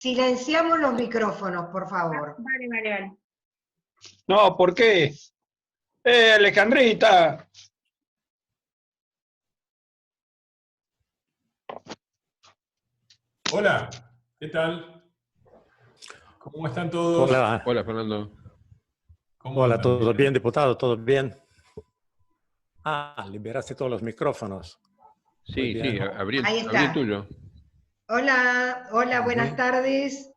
Silenciamos los micrófonos, por favor. Vale. No, ¿por qué? Alejandrita. Hola, ¿qué tal? ¿Cómo están todos? Hola. Hola, Fernando. ¿Cómo Hola, andan? ¿todo bien, diputado? ¿Todo bien? Liberaste todos los micrófonos. Sí, bien. sí, abrí Ahí el está. tuyo. Hola, buenas tardes.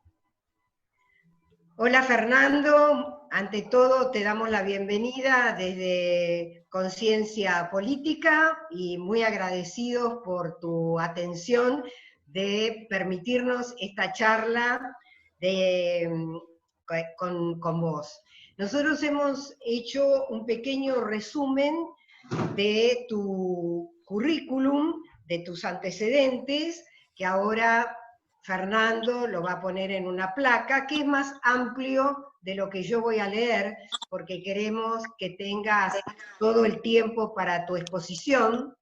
Hola, Fernando. Ante todo, te damos la bienvenida desde Conciencia Política y muy agradecidos por tu atención de permitirnos esta charla con vos. Nosotros hemos hecho un pequeño resumen de tu currículum, de tus antecedentes, que ahora Fernando lo va a poner en una placa, que es más amplio de lo que yo voy a leer, porque queremos que tengas todo el tiempo para tu exposición.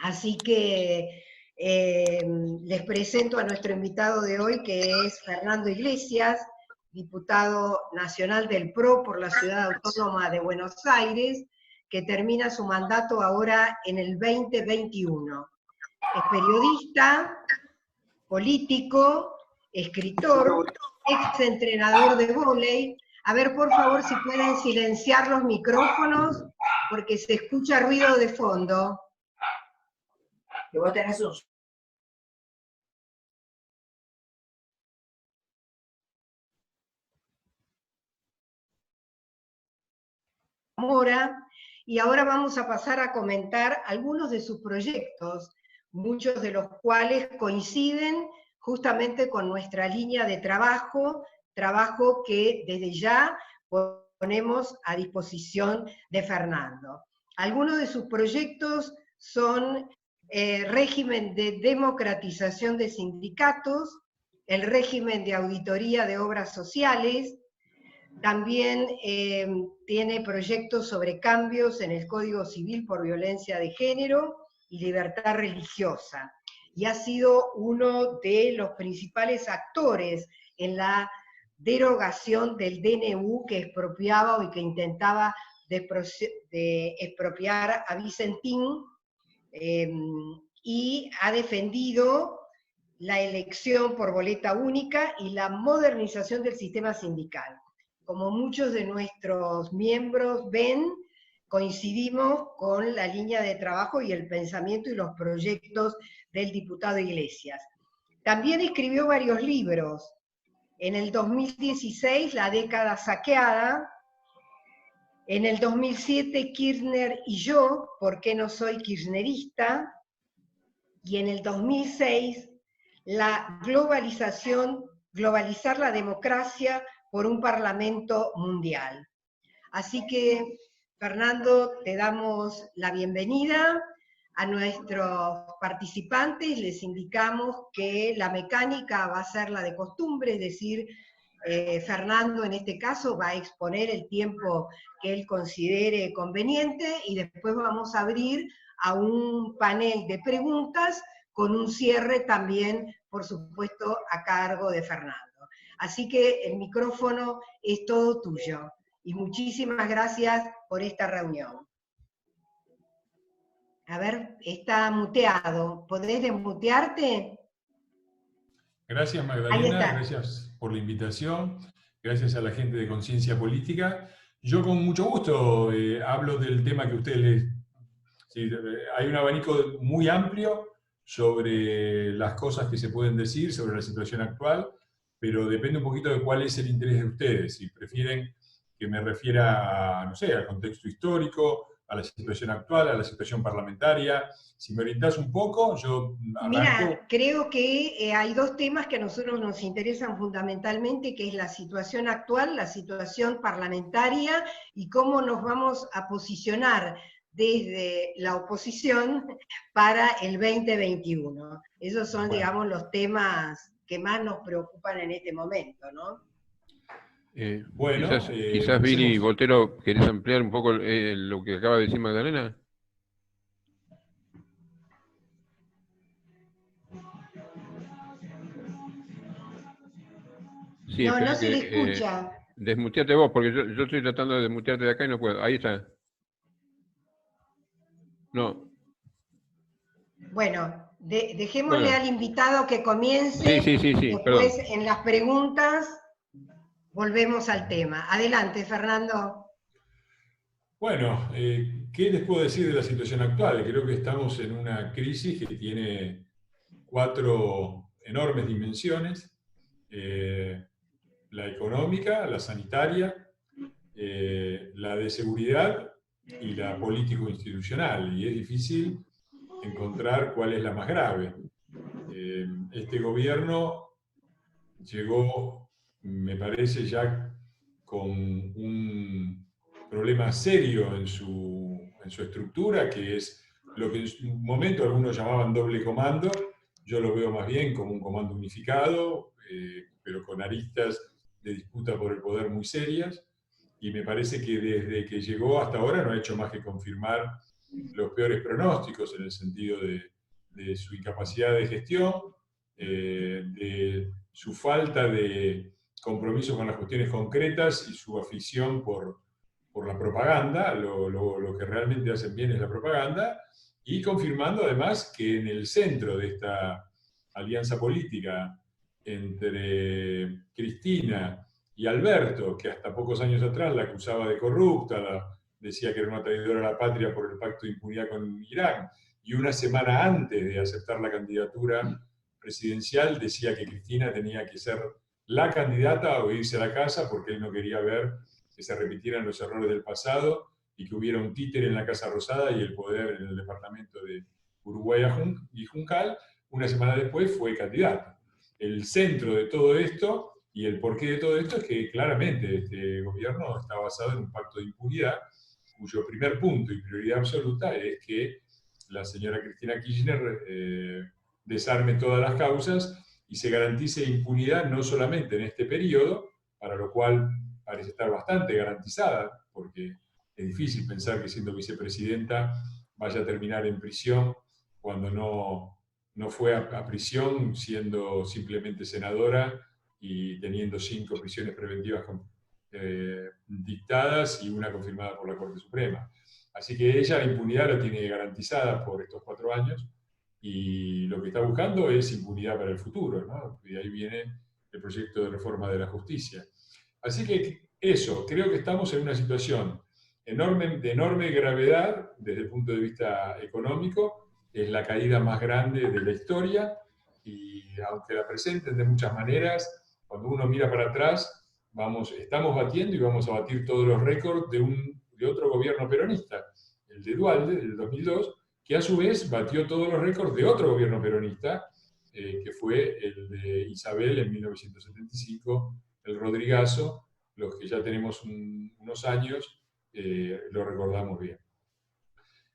Así que les presento a nuestro invitado de hoy, que es Fernando Iglesias, diputado nacional del PRO por la Ciudad Autónoma de Buenos Aires, que termina su mandato ahora en el 2021. Es periodista, político, escritor, exentrenador de vóley. A ver, por favor, si pueden silenciar los micrófonos, porque se escucha ruido de fondo. Que vos tenés un... Mora, y ahora vamos a pasar a comentar algunos de sus proyectos, muchos de los cuales coinciden justamente con nuestra línea de trabajo que desde ya ponemos a disposición de Fernando. Algunos de sus proyectos son régimen de democratización de sindicatos, el régimen de auditoría de obras sociales. También tiene proyectos sobre cambios en el Código Civil por violencia de género y libertad religiosa. Y ha sido uno de los principales actores en la derogación del DNU que expropiaba y que intentaba de expropiar a Vicentín, y ha defendido la elección por boleta única y la modernización del sistema sindical. Como muchos de nuestros miembros ven, coincidimos con la línea de trabajo y el pensamiento y los proyectos del diputado Iglesias. También escribió varios libros. En el 2016, La década saqueada. En el 2007, Kirchner y yo, ¿por qué no soy kirchnerista? Y en el 2006, la globalizar la democracia por un Parlamento mundial. Así que, Fernando, te damos la bienvenida. A nuestros participantes les indicamos que la mecánica va a ser la de costumbre, es decir, Fernando en este caso va a exponer el tiempo que él considere conveniente y después vamos a abrir a un panel de preguntas con un cierre también, por supuesto, a cargo de Fernando. Así que el micrófono es todo tuyo. Y muchísimas gracias por esta reunión. A ver, está muteado. ¿Podés desmutearte? Gracias, Magdalena, gracias por la invitación, gracias a la gente de Conciencia Política. Yo con mucho gusto hablo del tema que ustedes les... Sí, hay un abanico muy amplio sobre las cosas que se pueden decir, sobre la situación actual, pero depende un poquito de cuál es el interés de ustedes. Si prefieren que me refiera a, no sé, al contexto histórico, a la situación actual, a la situación parlamentaria. Si me orientás un poco, yo arranco. Mira, creo que hay dos temas que a nosotros nos interesan fundamentalmente, que es la situación actual, la situación parlamentaria, y cómo nos vamos a posicionar desde la oposición para el 2021. Esos son, digamos, los temas que más nos preocupan en este momento, ¿no? Bueno, quizás Billy Botero, ¿querés ampliar un poco lo que acaba de decir Magdalena? Sí, No, no espera se le que escucha. desmuteate vos, porque yo estoy tratando de desmutearte de acá y no puedo. Ahí está. No. Bueno, dejémosle Bueno, al invitado que sí, comience, sí, sí, sí, después perdón. en las preguntas volvemos al tema. Adelante, Fernando. Bueno, ¿qué les puedo decir de la situación actual? Creo que estamos en una crisis que tiene 4 enormes dimensiones. La económica, la sanitaria, la de seguridad y la político-institucional. Y es difícil encontrar cuál es la más grave. Este gobierno llegó, me parece, ya con un problema serio en su estructura, que es lo que en un momento algunos llamaban doble comando. Yo lo veo más bien como un comando unificado, pero con aristas de disputa por el poder muy serias, y me parece que desde que llegó hasta ahora no ha hecho más que confirmar los peores pronósticos en el sentido de su incapacidad de gestión, de su falta de compromiso con las cuestiones concretas y su afición por la propaganda. Lo que realmente hacen bien es la propaganda, y confirmando además que en el centro de esta alianza política entre Cristina y Alberto, que hasta pocos años atrás la acusaba de corrupta, decía que era una traidora a la patria por el pacto de impunidad con Irán, y una semana antes de aceptar la candidatura presidencial decía que Cristina tenía que ser la candidata o irse a la casa porque él no quería ver que se repitieran los errores del pasado y que hubiera un títere en la Casa Rosada y el poder en el departamento de Uruguay y Juncal. Una semana después fue candidata. El centro de todo esto y el porqué de todo esto es que claramente este gobierno está basado en un pacto de impunidad, cuyo primer punto y prioridad absoluta es que la señora Cristina Kirchner desarme todas las causas y se garantice impunidad no solamente en este periodo, para lo cual parece estar bastante garantizada, porque es difícil pensar que siendo vicepresidenta vaya a terminar en prisión cuando no fue a prisión siendo simplemente senadora y teniendo 5 prisiones preventivas dictadas y una confirmada por la Corte Suprema. Así que ella la impunidad la tiene garantizada por estos 4 años, y lo que está buscando es impunidad para el futuro, ¿no? Y ahí viene el proyecto de reforma de la justicia. Así que eso, creo que estamos en una situación de enorme gravedad desde el punto de vista económico. Es la caída más grande de la historia, y aunque la presenten de muchas maneras, cuando uno mira para atrás, estamos batiendo y vamos a batir todos los récords de otro gobierno peronista, el de Duhalde, del 2002, que a su vez batió todos los récords de otro gobierno peronista, que fue el de Isabel en 1975, el Rodrigazo. Los que ya tenemos unos años lo recordamos bien.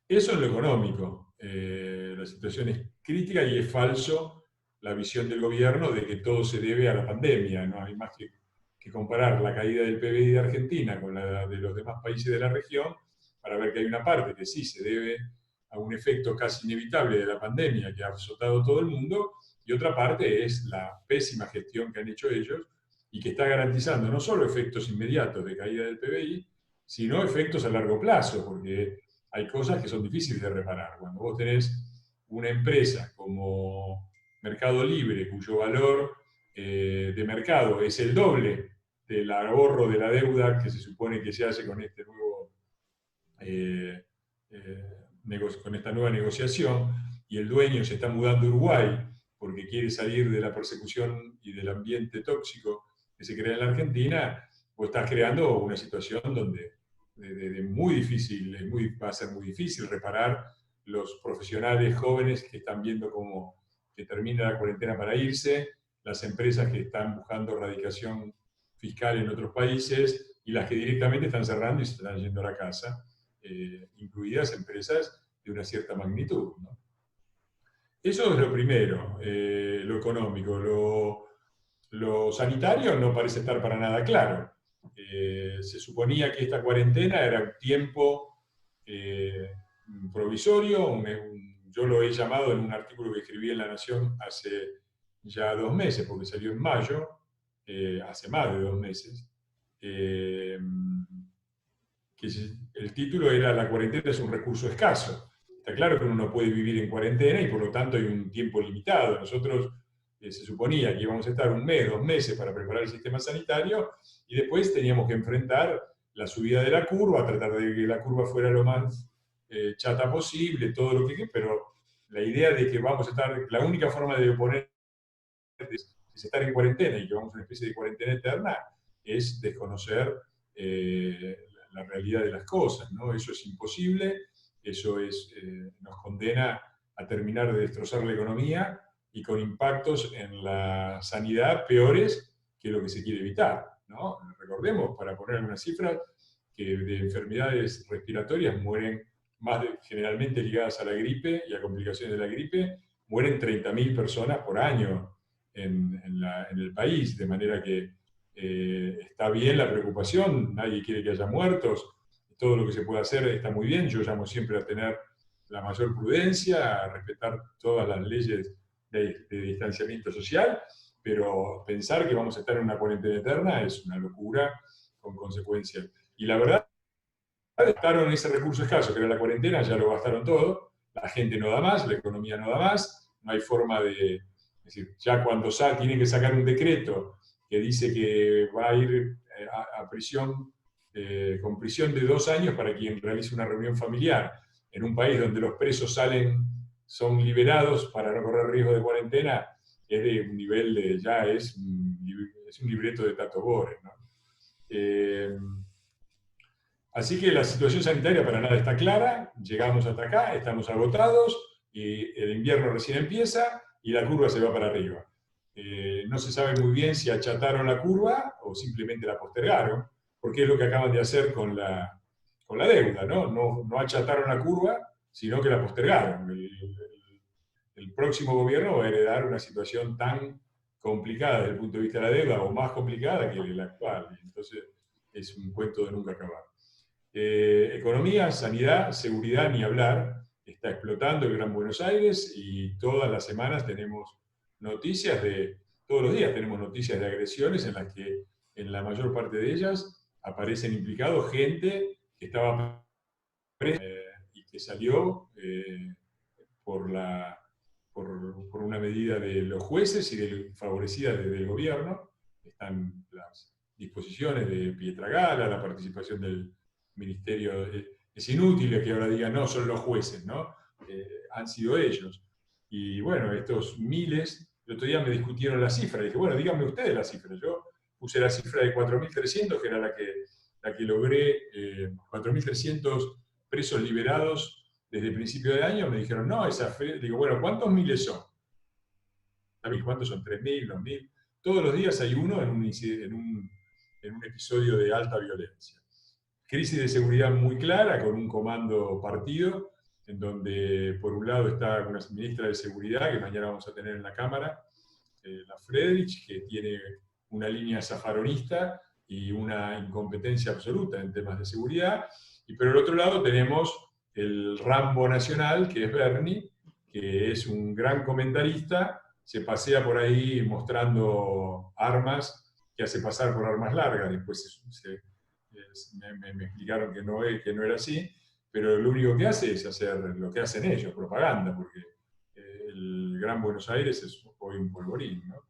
Eso en lo económico. La situación es crítica y es falso la visión del gobierno de que todo se debe a la pandemia. No hay más que comparar la caída del PBI de Argentina con la de los demás países de la región para ver que hay una parte que sí se debe a un efecto casi inevitable de la pandemia que ha azotado todo el mundo, y otra parte es la pésima gestión que han hecho ellos y que está garantizando no solo efectos inmediatos de caída del PBI, sino efectos a largo plazo, porque hay cosas que son difíciles de reparar. Cuando vos tenés una empresa como Mercado Libre, cuyo valor de mercado es el doble del ahorro de la deuda que se supone que se hace con este nuevo con esta nueva negociación, y el dueño se está mudando a Uruguay porque quiere salir de la persecución y del ambiente tóxico que se crea en la Argentina, vos estás creando una situación donde muy difícil, va a ser muy difícil reparar los profesionales jóvenes que están viendo cómo que termina la cuarentena para irse, las empresas que están buscando radicación fiscal en otros países y las que directamente están cerrando y se están yendo a la casa, incluidas empresas de una cierta magnitud, ¿no? Eso es lo primero, lo económico. Lo sanitario no parece estar para nada claro. Se suponía que esta cuarentena era un tiempo provisorio, yo lo he llamado en un artículo que escribí en La Nación hace ya 2 meses, porque salió en mayo, hace más de 2 meses, que el título era "La cuarentena es un recurso escaso". Está claro que uno no puede vivir en cuarentena y por lo tanto hay un tiempo limitado. Nosotros se suponía que íbamos a estar 1 mes, 2 meses para preparar el sistema sanitario y después teníamos que enfrentar la subida de la curva, tratar de que la curva fuera lo más chata posible, todo lo que... Pero la idea de que vamos a estar... La única forma de oponer es estar en cuarentena y que vamos a una especie de cuarentena eterna es desconocer la realidad de las cosas, ¿no? Eso es imposible, eso nos condena a terminar de destrozar la economía y con impactos en la sanidad peores que lo que se quiere evitar, ¿no? Recordemos, para poner una cifra, que de enfermedades respiratorias mueren generalmente ligadas a la gripe y a complicaciones de la gripe, mueren 30.000 personas por año en el país, de manera que está bien la preocupación, nadie quiere que haya muertos, todo lo que se puede hacer está muy bien, yo llamo siempre a tener la mayor prudencia, a respetar todas las leyes de distanciamiento social, pero pensar que vamos a estar en una cuarentena eterna es una locura con consecuencias. Y la verdad, gastaron ese recurso escaso que era la cuarentena, ya lo gastaron todo, la gente no da más, la economía no da más, no hay forma de... Es decir, ya cuando tienen que sacar un decreto que dice que va a ir a prisión, con prisión de 2 años para quien realice una reunión familiar, en un país donde los presos son liberados para no correr riesgo de cuarentena, es de un nivel de, ya es un libreto de Tato Bores, ¿no? Así que la situación sanitaria para nada está clara, llegamos hasta acá, estamos agotados, y el invierno recién empieza y la curva se va para arriba. No se sabe muy bien si achataron la curva o simplemente la postergaron, porque es lo que acaban de hacer con la deuda, ¿no? No achataron la curva, sino que la postergaron. El próximo gobierno va a heredar una situación tan complicada desde el punto de vista de la deuda, o más complicada que la actual. Entonces es un cuento de nunca acabar. Economía, sanidad, seguridad, ni hablar. Está explotando el Gran Buenos Aires y todas las semanas tenemos noticias todos los días tenemos noticias de agresiones en las que en la mayor parte de ellas aparecen implicados gente que estaba presa y que salió por una medida de los jueces y favorecida desde el gobierno. Están las disposiciones de Pietragala, la participación del Ministerio. Es inútil que ahora digan, no, son los jueces, ¿no? Han sido ellos. Y bueno, estos miles, el otro día me discutieron la cifra, dije, bueno, díganme ustedes la cifra. Yo puse la cifra de 4.300, que era la que logré, 4.300 presos liberados desde el principio de año. Me dijeron, no, digo, bueno, ¿cuántos miles son? ¿Cuántos son? ¿3.000, 2.000? Todos los días hay uno en un episodio de alta violencia. Crisis de seguridad muy clara, con un comando partido, en donde por un lado está una ministra de Seguridad, que mañana vamos a tener en la Cámara, la Friedrich, que tiene una línea zafaronista y una incompetencia absoluta en temas de seguridad, y por el otro lado tenemos el Rambo nacional, que es Bernie, que es un gran comentarista, se pasea por ahí mostrando armas que hace pasar por armas largas, después me explicaron que no era así, pero lo único que hace es hacer lo que hacen ellos, propaganda, porque el Gran Buenos Aires es hoy un polvorín, ¿no?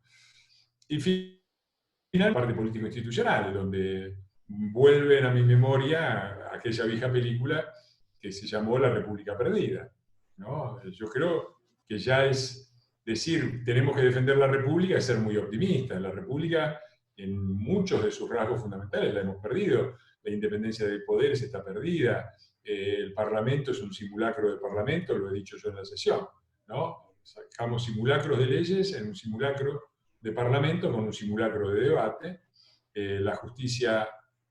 Y finalmente, parte político-institucional, donde vuelven a mi memoria aquella vieja película que se llamó La República Perdida, ¿no? Yo creo que ya es decir, tenemos que defender la República, es ser muy optimista. La República, en muchos de sus rasgos fundamentales, la hemos perdido. La independencia de poderes está perdida. El Parlamento es un simulacro de Parlamento, lo he dicho yo en la sesión, ¿no? Sacamos simulacros de leyes en un simulacro de Parlamento con un simulacro de debate. La justicia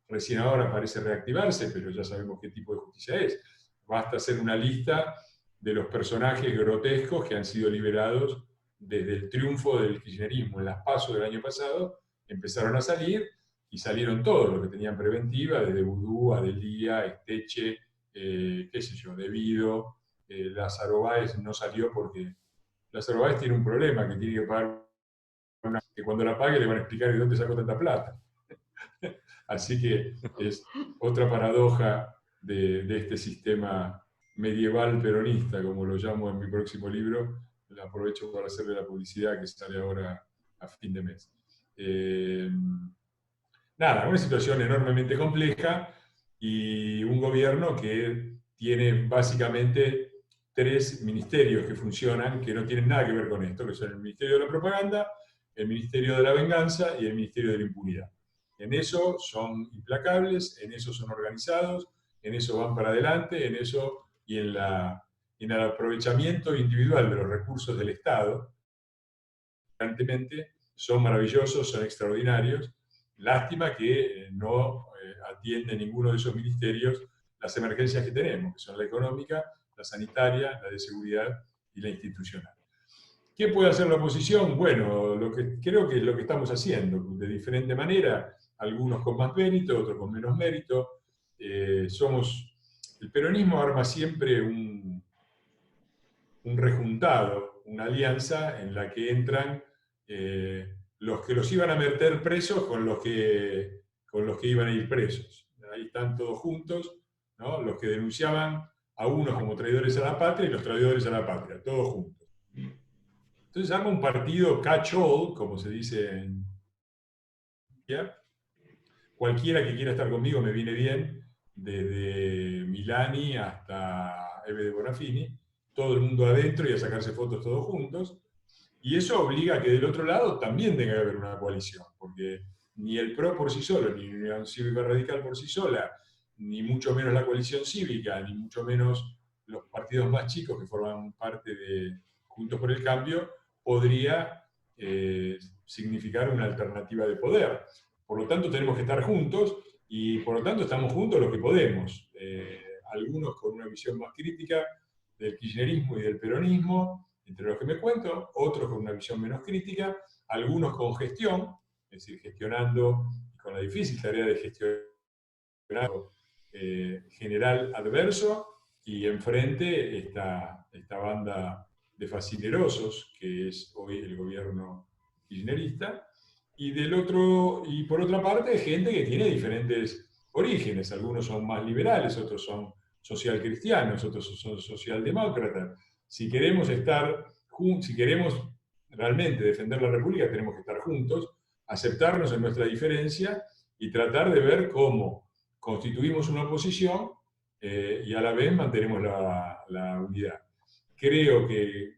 recién ahora parece reactivarse, pero ya sabemos qué tipo de justicia es. Basta hacer una lista de los personajes grotescos que han sido liberados desde el triunfo del kirchnerismo en las PASO del año pasado. Empezaron a salir y salieron todos los que tenían preventiva, desde Vudú, Adelía, Esteche, qué sé yo, Devido. Lázaro Báez no salió porque Lázaro Báez tiene un problema, que tiene que pagar que cuando la pague le van a explicar de dónde sacó tanta plata. Así que es otra paradoja de este sistema medieval peronista, como lo llamo en mi próximo libro. Aprovecho para hacerle la publicidad que sale ahora a fin de mes. Nada, una situación enormemente compleja y un gobierno que tiene básicamente 3 ministerios que funcionan, que no tienen nada que ver con esto, que son el Ministerio de la Propaganda, el Ministerio de la Venganza y el Ministerio de la Impunidad. En eso son implacables, en eso son organizados, en eso van para adelante, en eso y en el aprovechamiento individual de los recursos del Estado, evidentemente son maravillosos, son extraordinarios. Lástima que no atiende ninguno de esos ministerios las emergencias que tenemos, que son la económica, la sanitaria, la de seguridad y la institucional. ¿Qué puede hacer la oposición? Bueno, creo que es lo que estamos haciendo, de diferente manera, algunos con más mérito, otros con menos mérito. El peronismo arma siempre un rejuntado, una alianza en la que entran los que los iban a meter presos con los que iban a ir presos. Ahí están todos juntos, ¿no? Los que denunciaban a unos como traidores a la patria y los traidores a la patria, todos juntos. Entonces arma un partido catch-all, como se dice en... Cualquiera que quiera estar conmigo me viene bien, desde Milani hasta Eve de Bonafini, todo el mundo adentro y a sacarse fotos todos juntos. Y eso obliga a que del otro lado también tenga que haber una coalición, porque ni el PRO por sí solo, ni la Unión Cívica Radical por sí sola, ni mucho menos la coalición cívica, ni mucho menos los partidos más chicos que forman parte de Juntos por el Cambio, podría significar una alternativa de poder. Por lo tanto, tenemos que estar juntos, y por lo tanto estamos juntos los que podemos. Algunos con una visión más crítica del kirchnerismo y del peronismo, entre los que me cuento, otros con una visión menos crítica, algunos con gestión, es decir, gestionando, con la difícil tarea de gestionar general adverso, y enfrente esta banda de fascinerosos, que es hoy el gobierno kirchnerista, y por otra parte, gente que tiene diferentes orígenes. Algunos son más liberales, otros son socialcristianos, otros son socialdemócratas. Si queremos realmente defender la República, tenemos que estar juntos, aceptarnos en nuestra diferencia y tratar de ver cómo constituimos una oposición y a la vez mantenemos la unidad. Creo que,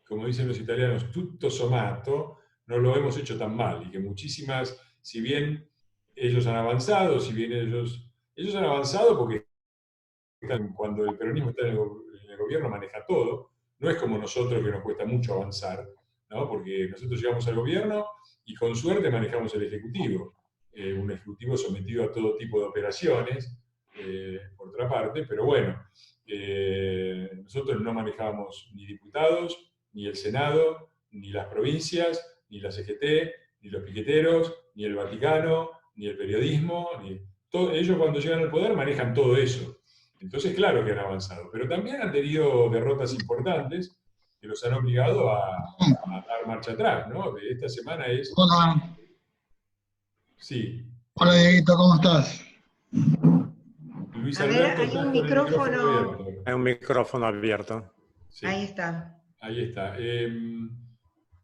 como dicen los italianos, tutto sommato, no lo hemos hecho tan mal, y que muchísimas, si bien ellos han avanzado, ellos han avanzado porque cuando el peronismo está en el gobierno maneja todo, no es como nosotros que nos cuesta mucho avanzar, ¿no? Porque nosotros llegamos al gobierno y con suerte manejamos el Ejecutivo, un Ejecutivo sometido a todo tipo de operaciones, por otra parte, pero bueno, nosotros no manejábamos ni diputados, ni el Senado, ni las provincias, ni la CGT, ni los piqueteros, ni el Vaticano, ni el periodismo, ellos cuando llegan al poder manejan todo eso. Entonces, claro que han avanzado, pero también han tenido derrotas importantes que los han obligado a dar marcha atrás, ¿no? De esta semana es... Hola. Sí. Hola, Dieguito, ¿cómo estás? Luis A ver, Alberto, hay un micrófono. abierto. Hay un micrófono abierto. Sí. Ahí está. Ahí está.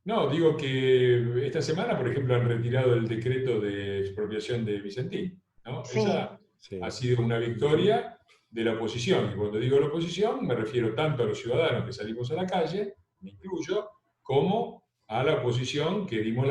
No, digo que esta semana, por ejemplo, han retirado el decreto de expropiación de Vicentín, ¿no? Sí. Esa Sí. ha sido una victoria de la oposición. Y cuando digo la oposición, me refiero tanto a los ciudadanos que salimos a la calle, me incluyo, como a la oposición que dimos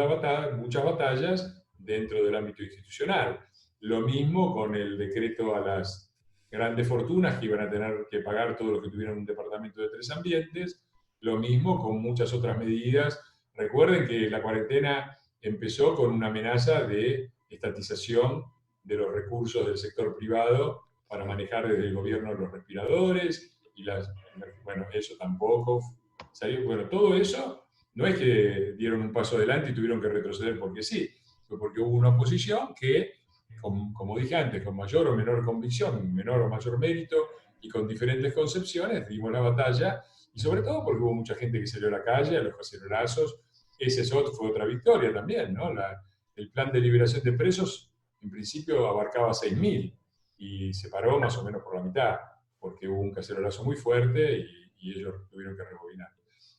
muchas batallas dentro del ámbito institucional. Lo mismo con el decreto a las grandes fortunas que iban a tener que pagar todos los que tuvieran un departamento de 3 ambientes. Lo mismo con muchas otras medidas. Recuerden que la cuarentena empezó con una amenaza de estatización de los recursos del sector privado para manejar desde el gobierno los respiradores, bueno, eso tampoco salió. Bueno, todo eso no es que dieron un paso adelante y tuvieron que retroceder porque sí, fue porque hubo una oposición que, como dije antes, con mayor o menor convicción, menor o mayor mérito y con diferentes concepciones, dimos la batalla, y sobre todo porque hubo mucha gente que salió a la calle, a los cacerolazos, fue otra victoria también, ¿no? El plan de liberación de presos, en principio, abarcaba 6.000 y se paró más o menos por la mitad, porque hubo un cacerolazo muy fuerte y ellos tuvieron que rebobinar.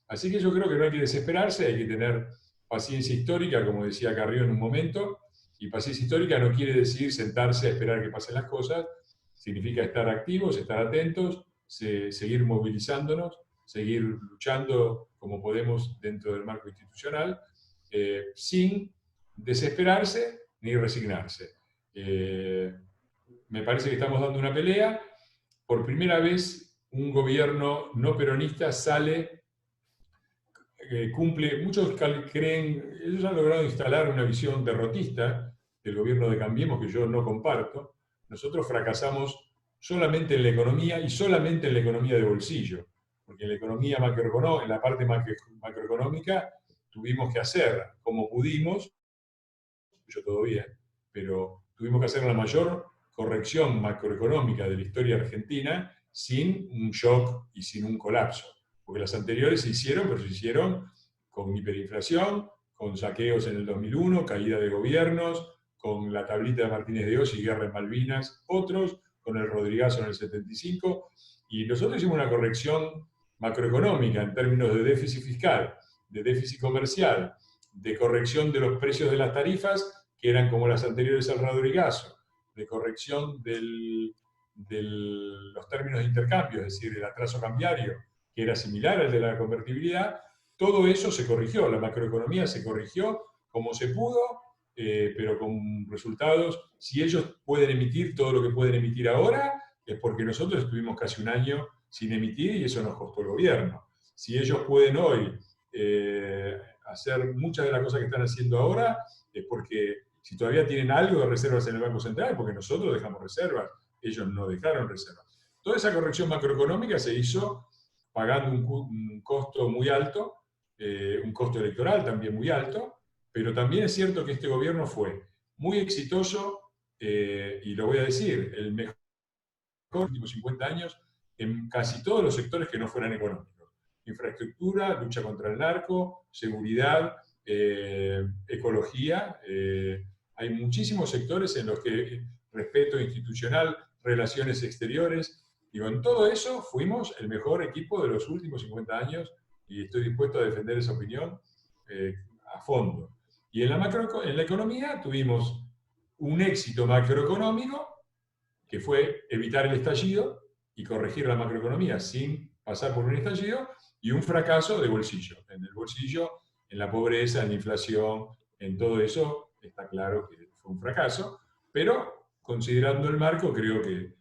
Así que yo creo que no hay que desesperarse, hay que tener paciencia histórica, como decía Carrió en un momento, y paciencia histórica no quiere decir sentarse a esperar que pasen las cosas, significa estar activos, estar atentos, seguir movilizándonos, seguir luchando como podemos dentro del marco institucional, sin desesperarse ni resignarse. Me parece que estamos dando una pelea. Por primera vez, un gobierno no peronista sale, cumple, muchos creen, ellos han logrado instalar una visión derrotista del gobierno de Cambiemos que yo no comparto. Nosotros fracasamos solamente en la economía y solamente en la economía de bolsillo, porque en la economía macroeconómica, en la parte macroeconómica, tuvimos que hacer como pudimos, yo todo bien, pero tuvimos que hacer la mayor corrección macroeconómica de la historia argentina sin un shock y sin un colapso. Porque las anteriores se hicieron, pero se hicieron con hiperinflación, con saqueos en el 2001, caída de gobiernos, con la tablita de Martínez de Oz y guerra en Malvinas, otros, con el Rodrigazo en el 75, y nosotros hicimos una corrección macroeconómica en términos de déficit fiscal, de déficit comercial, de corrección de los precios de las tarifas, que eran como las anteriores al Rodrigazo, de corrección de los términos de intercambio, es decir, el atraso cambiario, que era similar al de la convertibilidad. Todo eso se corrigió, la macroeconomía se corrigió como se pudo, pero con resultados. Si ellos pueden emitir todo lo que pueden emitir ahora, es porque nosotros estuvimos casi un año sin emitir y eso nos costó el gobierno. Si ellos pueden hoy hacer muchas de las cosas que están haciendo ahora, es porque si todavía tienen algo de reservas en el Banco Central, porque nosotros dejamos reservas, ellos no dejaron reservas. Toda esa corrección macroeconómica se hizo pagando un costo muy alto, un costo electoral también muy alto, pero también es cierto que este gobierno fue muy exitoso, y lo voy a decir, el mejor en los últimos 50 años en casi todos los sectores que no fueran económicos. Infraestructura, lucha contra el narco, seguridad, ecología. Hay muchísimos sectores en los que respeto institucional, relaciones exteriores. Digo, en todo eso fuimos el mejor equipo de los últimos 50 años y estoy dispuesto a defender esa opinión a fondo. Y en la economía tuvimos un éxito macroeconómico que fue evitar el estallido y corregir la macroeconomía sin pasar por un estallido, y un fracaso de bolsillo. En el bolsillo, en la pobreza, en la inflación, en todo eso, está claro que fue un fracaso, pero considerando el marco, creo que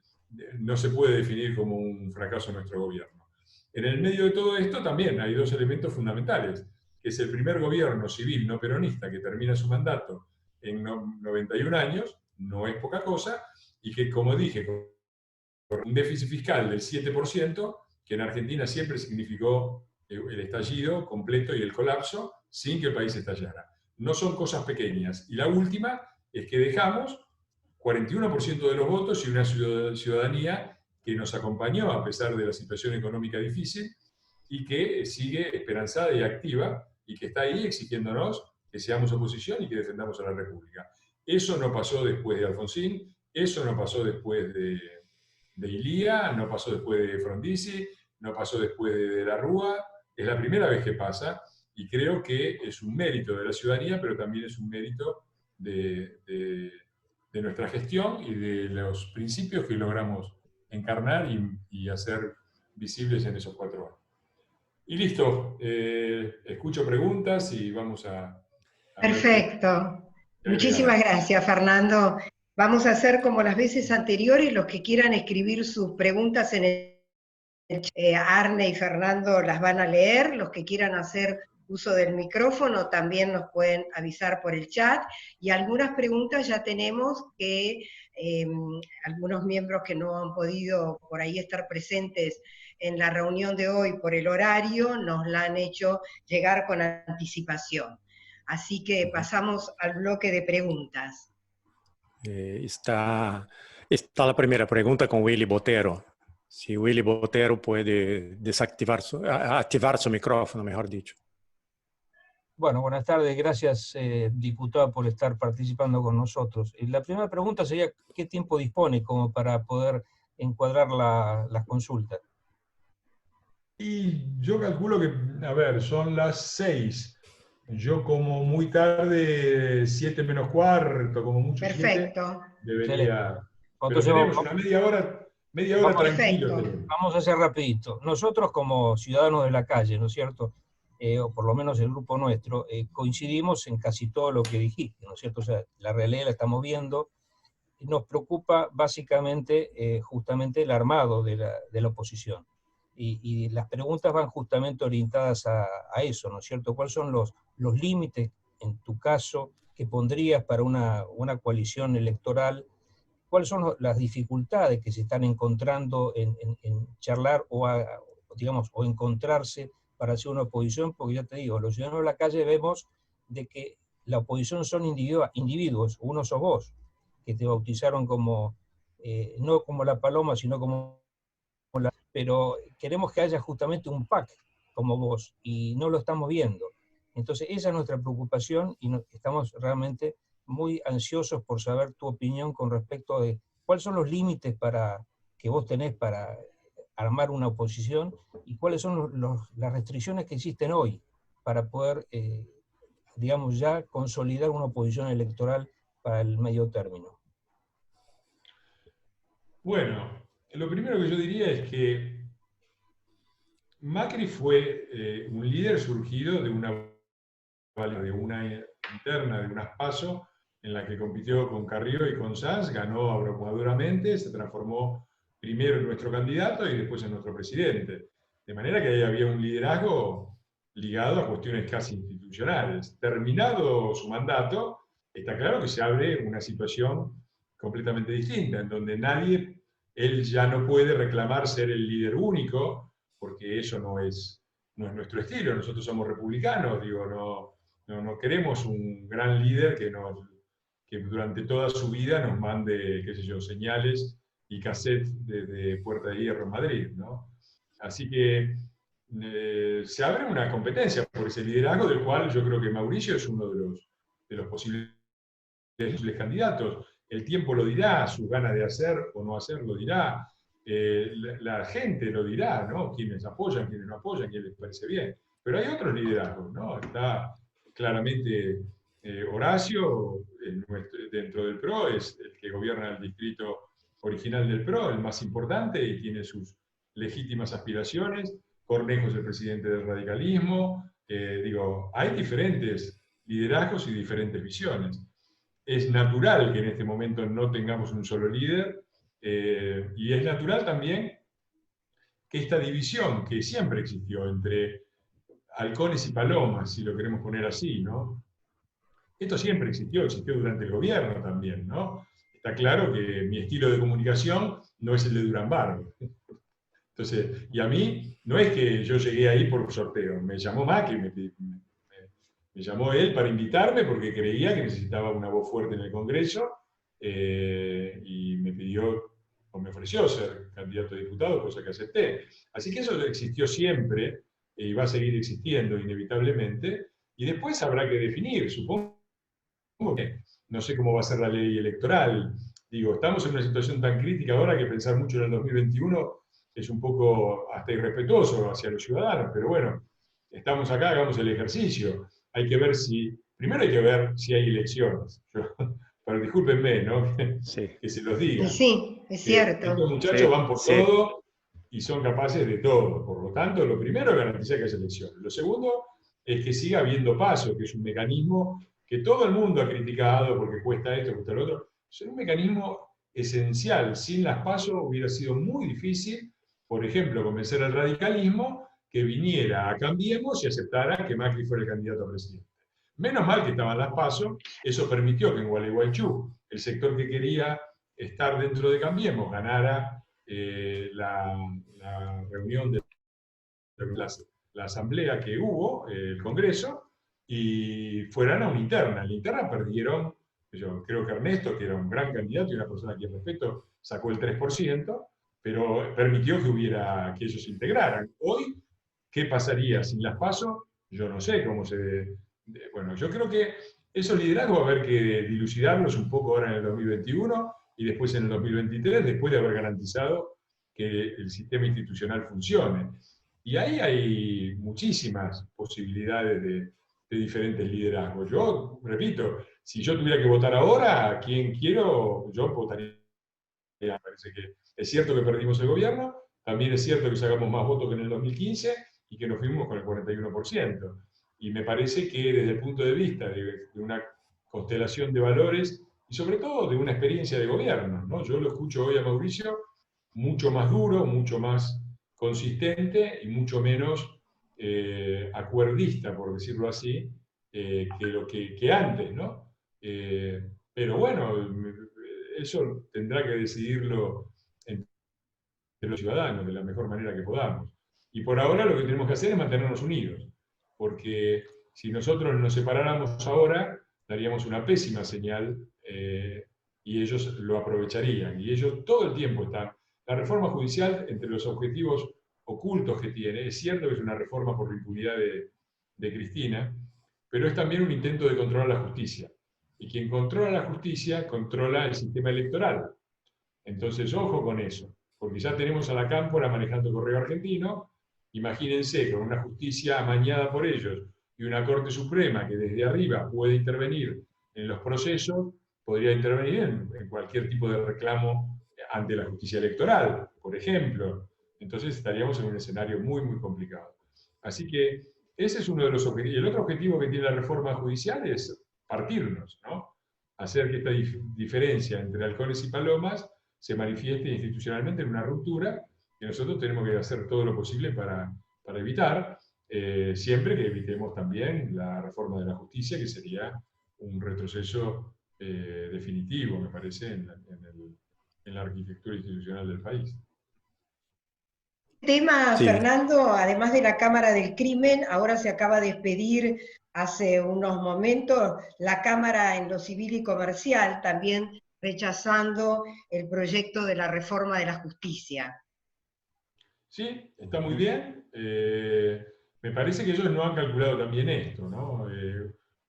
no se puede definir como un fracaso nuestro gobierno. En el medio de todo esto también hay dos elementos fundamentales, que es el primer gobierno civil no peronista que termina su mandato en 91 años, no es poca cosa, y que, como dije, con un déficit fiscal del 7%, que en Argentina siempre significó el estallido completo y el colapso, sin que el país estallara. No son cosas pequeñas. Y la última es que dejamos 41% de los votos y una ciudadanía que nos acompañó a pesar de la situación económica difícil y que sigue esperanzada y activa y que está ahí exigiéndonos que seamos oposición y que defendamos a la República. Eso no pasó después de Alfonsín, eso no pasó después de Ilía, no pasó después de Frondizi, no pasó después de la Rúa, es la primera vez que pasa y creo que es un mérito de la ciudadanía, pero también es un mérito de nuestra gestión y de los principios que logramos encarnar y hacer visibles en esos 4 años. Y listo, escucho preguntas y vamos a Perfecto. Muchísimas gracias, Fernando. Vamos a hacer como las veces anteriores, los que quieran escribir sus preguntas en el Arne y Fernando las van a leer, los que quieran hacer uso del micrófono también nos pueden avisar por el chat, y algunas preguntas ya tenemos que algunos miembros que no han podido por ahí estar presentes en la reunión de hoy por el horario, nos la han hecho llegar con anticipación. Así que pasamos al bloque de preguntas. Está la primera pregunta con Willy Botero. Si Willy Botero puede activar su micrófono, mejor dicho. Bueno, buenas tardes. Gracias, diputado, por estar participando con nosotros. La primera pregunta sería, ¿qué tiempo dispone como para poder encuadrar las consultas? Y yo calculo que, a ver, son las 6. Yo como muy tarde, 7 menos cuarto, como mucho 7, Perfecto. debería... Pero Entonces, tenemos una media hora tranquilo. Perfecto. Vamos a hacer rapidito. Nosotros como ciudadanos de la calle, ¿no es cierto? O por lo menos el grupo nuestro, coincidimos en casi todo lo que dijiste, ¿no es cierto? O sea, la realidad la estamos viendo. Nos preocupa básicamente justamente el armado de la oposición. Y las preguntas van justamente orientadas a eso, ¿no es cierto? ¿Cuáles son los límites, en tu caso, que pondrías para una coalición electoral? ¿Cuáles son las dificultades que se están encontrando en charlar digamos, o encontrarse para hacer una oposición? Porque ya te digo, los ciudadanos de la calle vemos de que la oposición son individuos, uno sos vos, que te bautizaron como, no como la paloma, sino como la... Pero queremos que haya justamente un PAC como vos, y no lo estamos viendo. Entonces esa es nuestra preocupación, y estamos realmente muy ansiosos por saber tu opinión con respecto de cuáles son los límites que vos tenés para armar una oposición, y cuáles son las restricciones que existen hoy para poder, digamos, ya consolidar una oposición electoral para el medio término. Bueno, lo primero que yo diría es que Macri fue un líder surgido de una interna, de unas PASO, en la que compitió con Carrió y con Sanz, ganó abrumadoramente, se transformó primero en nuestro candidato y después en nuestro presidente. De manera que ahí había un liderazgo ligado a cuestiones casi institucionales. Terminado su mandato, está claro que se abre una situación completamente distinta, en donde él ya no puede reclamar ser el líder único, porque eso no es nuestro estilo. Nosotros somos republicanos, digo, no queremos un gran líder que durante toda su vida nos mande, qué sé yo, señales y cassettes desde Puerta de Hierro en Madrid, ¿no? Así que se abre una competencia por ese liderazgo, del cual yo creo que Mauricio es uno de los posibles candidatos. El tiempo lo dirá, sus ganas de hacer o no hacer lo dirá, la gente lo dirá, ¿no? Quienes apoyan, quienes no apoyan, quienes les parece bien. Pero hay otros liderazgos, ¿no? Está claramente Horacio, dentro del PRO, es el que gobierna el distrito original del PRO, el más importante, y tiene sus legítimas aspiraciones. Cornejo es el presidente del radicalismo. Digo, hay diferentes liderazgos y diferentes visiones. Es natural que en este momento no tengamos un solo líder, y es natural también que esta división que siempre existió entre halcones y palomas, si lo queremos poner así, ¿no? Esto siempre existió durante el gobierno también, ¿no? Está claro que mi estilo de comunicación no es el de Durán Barba. Entonces, y a mí, no es que yo llegué ahí por sorteo, me llamó Macri, me llamó él para invitarme porque creía que necesitaba una voz fuerte en el Congreso, y me pidió, o me ofreció ser candidato a diputado, cosa que acepté. Así que eso existió siempre, y va a seguir existiendo inevitablemente, y después habrá que definir, supongo que no sé cómo va a ser la ley electoral. Digo, estamos en una situación tan crítica ahora que pensar mucho en el 2021 es un poco hasta irrespetuoso hacia los ciudadanos, pero bueno, estamos acá, hagamos el ejercicio. Hay que ver primero hay que ver si hay elecciones. Pero discúlpenme, ¿no? Sí. Que se los diga. Sí, es cierto. Estos muchachos van por todo y son capaces de todo. Por lo tanto, lo primero es garantizar que haya elecciones. Lo segundo es que siga habiendo paso, que es un mecanismo que todo el mundo ha criticado porque cuesta esto, cuesta lo otro. Es un mecanismo esencial. Sin las PASO hubiera sido muy difícil, por ejemplo, convencer al radicalismo que viniera a Cambiemos y aceptara que Macri fuera el candidato a presidente. Menos mal que estaban las PASO, eso permitió que en Gualeguaychú, el sector que quería estar dentro de Cambiemos, ganara la reunión de la asamblea que hubo, el Congreso, y fueran a una interna. En la interna perdieron, yo creo que Ernesto, que era un gran candidato y una persona a quien respeto, sacó el 3%, pero permitió que ellos se integraran. Hoy, ¿qué pasaría sin las PASO? Yo no sé cómo se Bueno, yo creo que esos liderazgos va a haber que dilucidarlos un poco ahora en el 2021 y después en el 2023, después de haber garantizado que el sistema institucional funcione. Y ahí hay muchísimas posibilidades de diferentes liderazgos. Yo, repito, si yo tuviera que votar ahora, a quien quiero, yo votaría. Me parece que es cierto que perdimos el gobierno, también es cierto que sacamos más votos que en el 2015 y que nos fuimos con el 41%. Y me parece que desde el punto de vista de una constelación de valores y sobre todo de una experiencia de gobierno, ¿no? Yo lo escucho hoy a Mauricio mucho más duro, mucho más consistente y mucho menos acuerdista, por decirlo así, que antes, ¿no? Pero bueno, eso tendrá que decidirlo entre los ciudadanos de la mejor manera que podamos. Y por ahora lo que tenemos que hacer es mantenernos unidos, porque si nosotros nos separáramos ahora, daríamos una pésima señal y ellos lo aprovecharían. Y ellos todo el tiempo están. La reforma judicial, entre los objetivos ocultos que tiene, es cierto que es una reforma por la impunidad de Cristina, pero es también un intento de controlar la justicia. Y quien controla la justicia, controla el sistema electoral. Entonces, ojo con eso, porque ya tenemos a la Cámpora manejando Correo Argentino. Imagínense, con una justicia amañada por ellos y una Corte Suprema que desde arriba puede intervenir en los procesos, podría intervenir en cualquier tipo de reclamo ante la justicia electoral, por ejemplo. Entonces estaríamos en un escenario muy, muy complicado. Así que ese es uno de los objetivos. Y el otro objetivo que tiene la reforma judicial es partirnos, ¿no? Hacer que esta diferencia entre halcones y palomas se manifieste institucionalmente en una ruptura que nosotros tenemos que hacer todo lo posible para evitar, siempre que evitemos también la reforma de la justicia, que sería un retroceso definitivo, me parece, en la arquitectura institucional del país. Tema, Sí. Fernando, además de la Cámara del Crimen, ahora se acaba de expedir hace unos momentos la Cámara en lo Civil y Comercial, también rechazando el proyecto de la reforma de la justicia. Sí, está muy bien. Me parece que ellos no han calculado también esto, ¿no?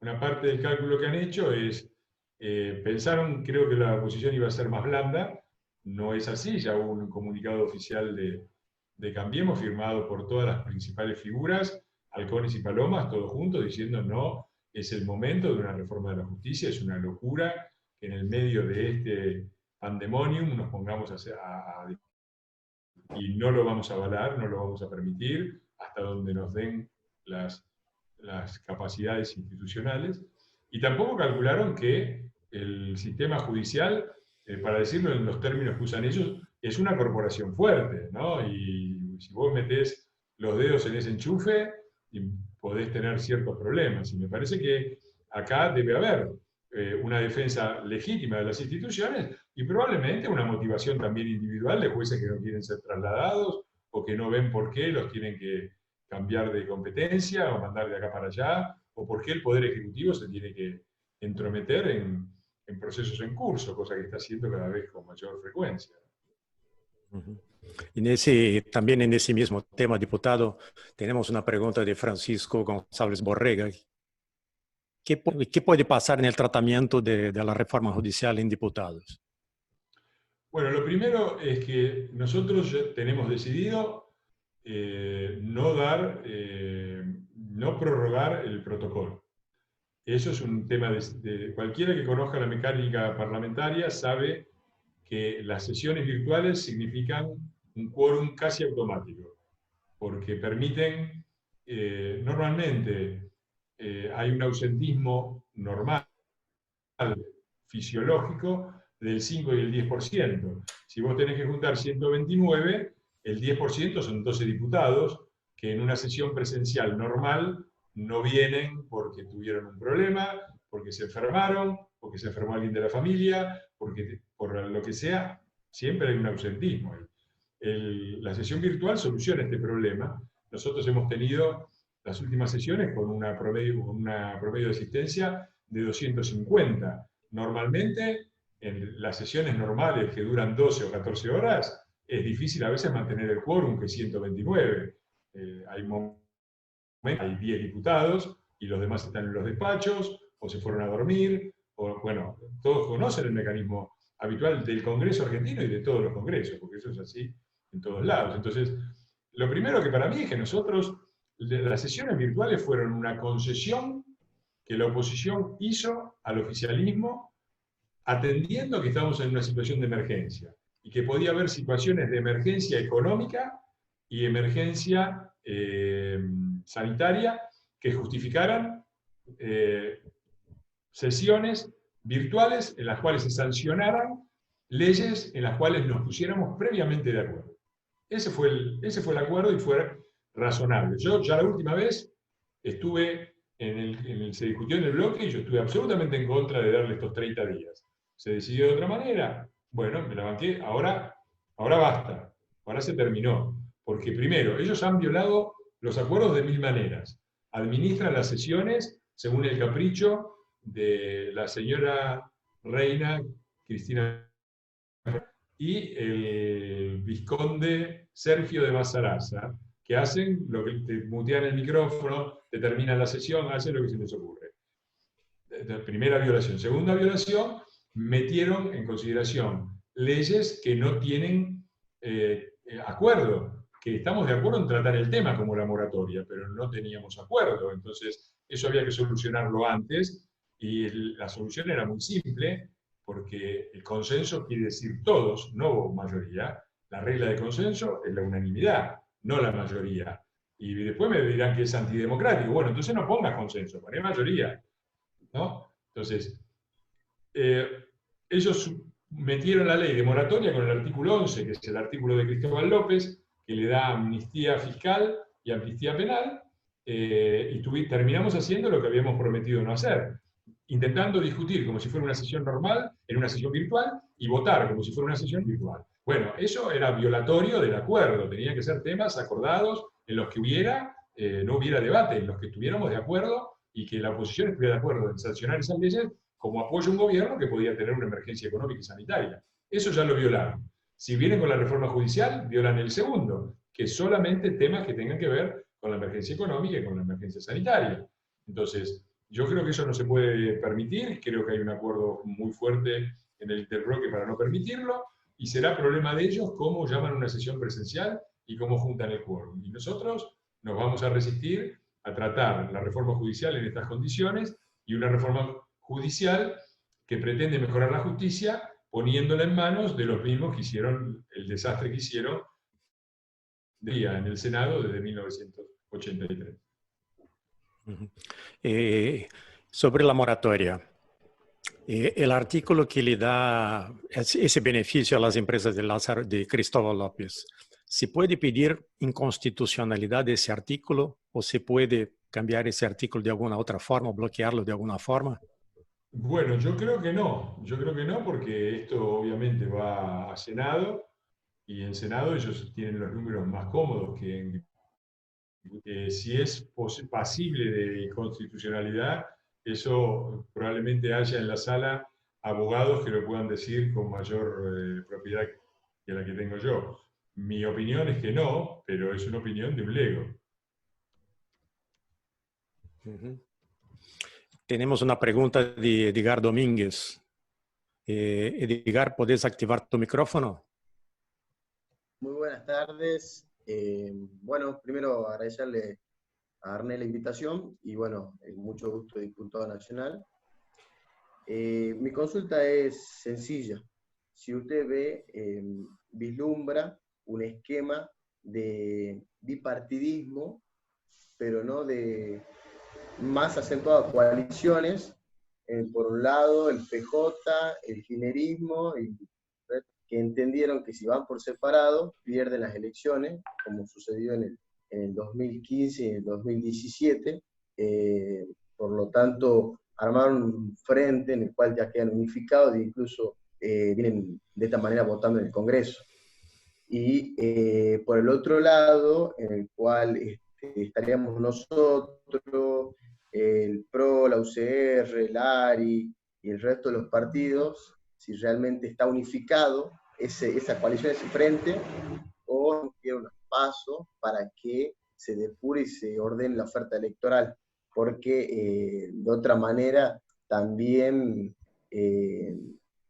Una parte del cálculo que han hecho es, pensaron, creo que la oposición iba a ser más blanda, no es así, ya hubo un comunicado oficial de Cambiemos firmado por todas las principales figuras, halcones y palomas, todos juntos, diciendo no, es el momento de una reforma de la justicia, es una locura que en el medio de este pandemonium nos pongamos y no lo vamos a avalar, no lo vamos a permitir, hasta donde nos den las capacidades institucionales. Y tampoco calcularon que el sistema judicial, para decirlo en los términos que usan ellos, es una corporación fuerte, ¿no? Y si vos metés los dedos en ese enchufe, podés tener ciertos problemas. Y me parece que acá debe haber una defensa legítima de las instituciones y probablemente una motivación también individual de jueces que no quieren ser trasladados o que no ven por qué los tienen que cambiar de competencia o mandar de acá para allá, o por qué el Poder Ejecutivo se tiene que entrometer en procesos en curso, cosa que está haciendo cada vez con mayor frecuencia. También en ese mismo tema, diputado, tenemos una pregunta de Francisco González Borrega. ¿Qué puede pasar en el tratamiento de la reforma judicial en diputados? Bueno, lo primero es que nosotros tenemos decidido no prorrogar el protocolo. Eso es un tema de cualquiera que conozca la mecánica parlamentaria sabe que las sesiones virtuales significan un quórum casi automático, porque permiten, normalmente hay un ausentismo normal, fisiológico, del 5 y el 10%. Si vos tenés que juntar 129, el 10% son 12 diputados que en una sesión presencial normal no vienen porque tuvieron un problema, porque se enfermaron, porque se enfermó alguien de la familia, porque por lo que sea, siempre hay un ausentismo. La sesión virtual soluciona este problema. Nosotros hemos tenido las últimas sesiones con una promedio de asistencia de 250. Normalmente, en las sesiones normales que duran 12 o 14 horas, es difícil a veces mantener el quórum, que es 129. Hay 10 diputados, y los demás están en los despachos, o se fueron a dormir, o bueno, todos conocen el mecanismo habitual del Congreso argentino y de todos los congresos, porque eso es así en todos lados. Entonces, lo primero que para mí es que nosotros, las sesiones virtuales fueron una concesión que la oposición hizo al oficialismo atendiendo que estamos en una situación de emergencia y que podía haber situaciones de emergencia económica y emergencia sanitaria que justificaran sesiones virtuales en las cuales se sancionaran leyes en las cuales nos pusiéramos previamente de acuerdo. Ese fue el acuerdo y fue razonable. Yo ya la última vez estuve se discutió en el bloque y yo estuve absolutamente en contra de darle estos 30 días. ¿Se decidió de otra manera? Bueno, me la banqué, ahora basta, ahora se terminó. Porque primero, ellos han violado los acuerdos de 1000 maneras. Administran las sesiones según el capricho de la señora reina Cristina y el vizconde Sergio de Mazaraza, que hacen lo que te mutean el micrófono, te terminan la sesión, hacen lo que se les ocurre. Primera violación. Segunda violación, metieron en consideración leyes que no tienen acuerdo, que estamos de acuerdo en tratar el tema como la moratoria, pero no teníamos acuerdo. Entonces, eso había que solucionarlo antes, y la solución era muy simple, porque el consenso quiere decir todos, no mayoría. La regla de consenso es la unanimidad, no la mayoría. Y después me dirán que es antidemocrático. Bueno, entonces no pongas consenso, poné mayoría, ¿no? Entonces, ellos metieron la ley de moratoria con el artículo 11, que es el artículo de Cristóbal López, que le da amnistía fiscal y amnistía penal, y terminamos haciendo lo que habíamos prometido no hacer, intentando discutir como si fuera una sesión normal, en una sesión virtual, y votar como si fuera una sesión virtual. Bueno, eso era violatorio del acuerdo, tenían que ser temas acordados en los que no hubiera debate, en los que estuviéramos de acuerdo y que la oposición estuviera de acuerdo en sancionar esas leyes como apoyo a un gobierno que podía tener una emergencia económica y sanitaria. Eso ya lo violaron. Si vienen con la reforma judicial, violan el segundo, que es solamente temas que tengan que ver con la emergencia económica y con la emergencia sanitaria. Entonces, yo creo que eso no se puede permitir, creo que hay un acuerdo muy fuerte en el interbloque para no permitirlo, y será problema de ellos cómo llaman una sesión presencial y cómo juntan el quórum. Y nosotros nos vamos a resistir a tratar la reforma judicial en estas condiciones, y una reforma judicial que pretende mejorar la justicia poniéndola en manos de los mismos que hicieron el desastre que hicieron en el Senado desde 1983. Sobre la moratoria, el artículo que le da ese beneficio a las empresas de Cristóbal López, ¿se puede pedir inconstitucionalidad de ese artículo o se puede cambiar ese artículo de alguna otra forma, bloquearlo de alguna forma? Bueno, yo creo que no, porque esto obviamente va a Senado, y en Senado ellos tienen los números más cómodos que si es pasible de constitucionalidad, eso probablemente haya en la sala abogados que lo puedan decir con mayor propiedad que la que tengo yo. Mi opinión es que no, pero es una opinión de un lego. Tenemos una pregunta de Edgar Domínguez. Edgar, ¿puedes activar tu micrófono? Muy buenas tardes. Bueno, primero agradecerle a Arné la invitación y bueno, mucho gusto, diputado nacional. Mi consulta es sencilla. Si usted ve, vislumbra un esquema de bipartidismo, pero no de más acentuado a coaliciones, por un lado el PJ, el kirchnerismo, y que entendieron que si van por separado pierden las elecciones, como sucedió en el 2015 y en el 2017, por lo tanto armaron un frente en el cual ya quedan unificados e incluso vienen de esta manera votando en el Congreso. Y por el otro lado, en el cual estaríamos nosotros, el PRO, la UCR, el ARI y el resto de los partidos, si realmente está unificado esa coalición, ese frente, o quiere unos pasos para que se depure y se ordene la oferta electoral. porque de otra manera también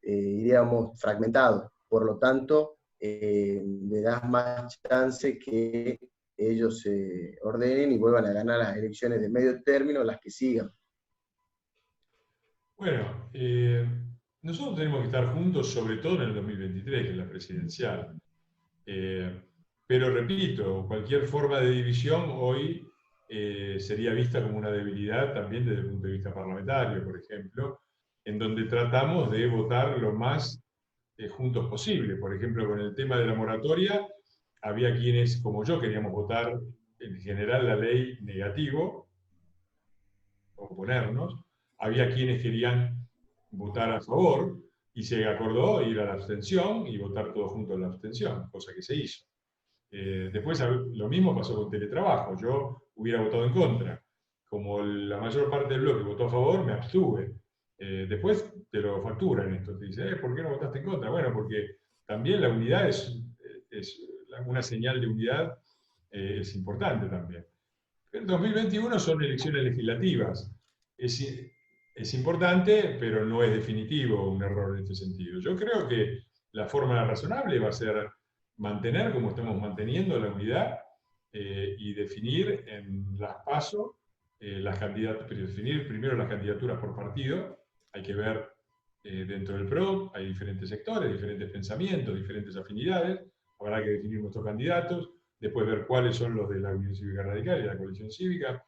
iríamos fragmentados. Por lo tanto, le das más chance que ellos se ordenen y vuelvan a ganar las elecciones de medio término, las que sigan. Bueno, nosotros tenemos que estar juntos, sobre todo en el 2023, que es la presidencial. Pero repito, cualquier forma de división hoy sería vista como una debilidad también desde el punto de vista parlamentario, por ejemplo, en donde tratamos de votar lo más juntos posible. Por ejemplo, con el tema de la moratoria, había quienes, como yo, queríamos votar en general la ley negativo, oponernos. Había quienes querían votar a favor, y se acordó ir a la abstención y votar todos juntos en la abstención, cosa que se hizo. Después lo mismo pasó con teletrabajo. Yo hubiera votado en contra. Como la mayor parte del bloque votó a favor, me abstuve. Después te lo facturan esto. Te dicen, ¿por qué no votaste en contra? Bueno, porque también la unidad es una señal de unidad, es importante también. En 2021 son elecciones legislativas. Es importante, pero no es definitivo un error en este sentido. Yo creo que la forma razonable va a ser mantener, como estamos manteniendo, la unidad y definir en las PASO las candidaturas, definir primero las candidaturas por partido. Hay que ver dentro del PRO, hay diferentes sectores, diferentes pensamientos, diferentes afinidades. Habrá que definir nuestros candidatos, después ver cuáles son los de la Unión Cívica Radical y la Coalición Cívica.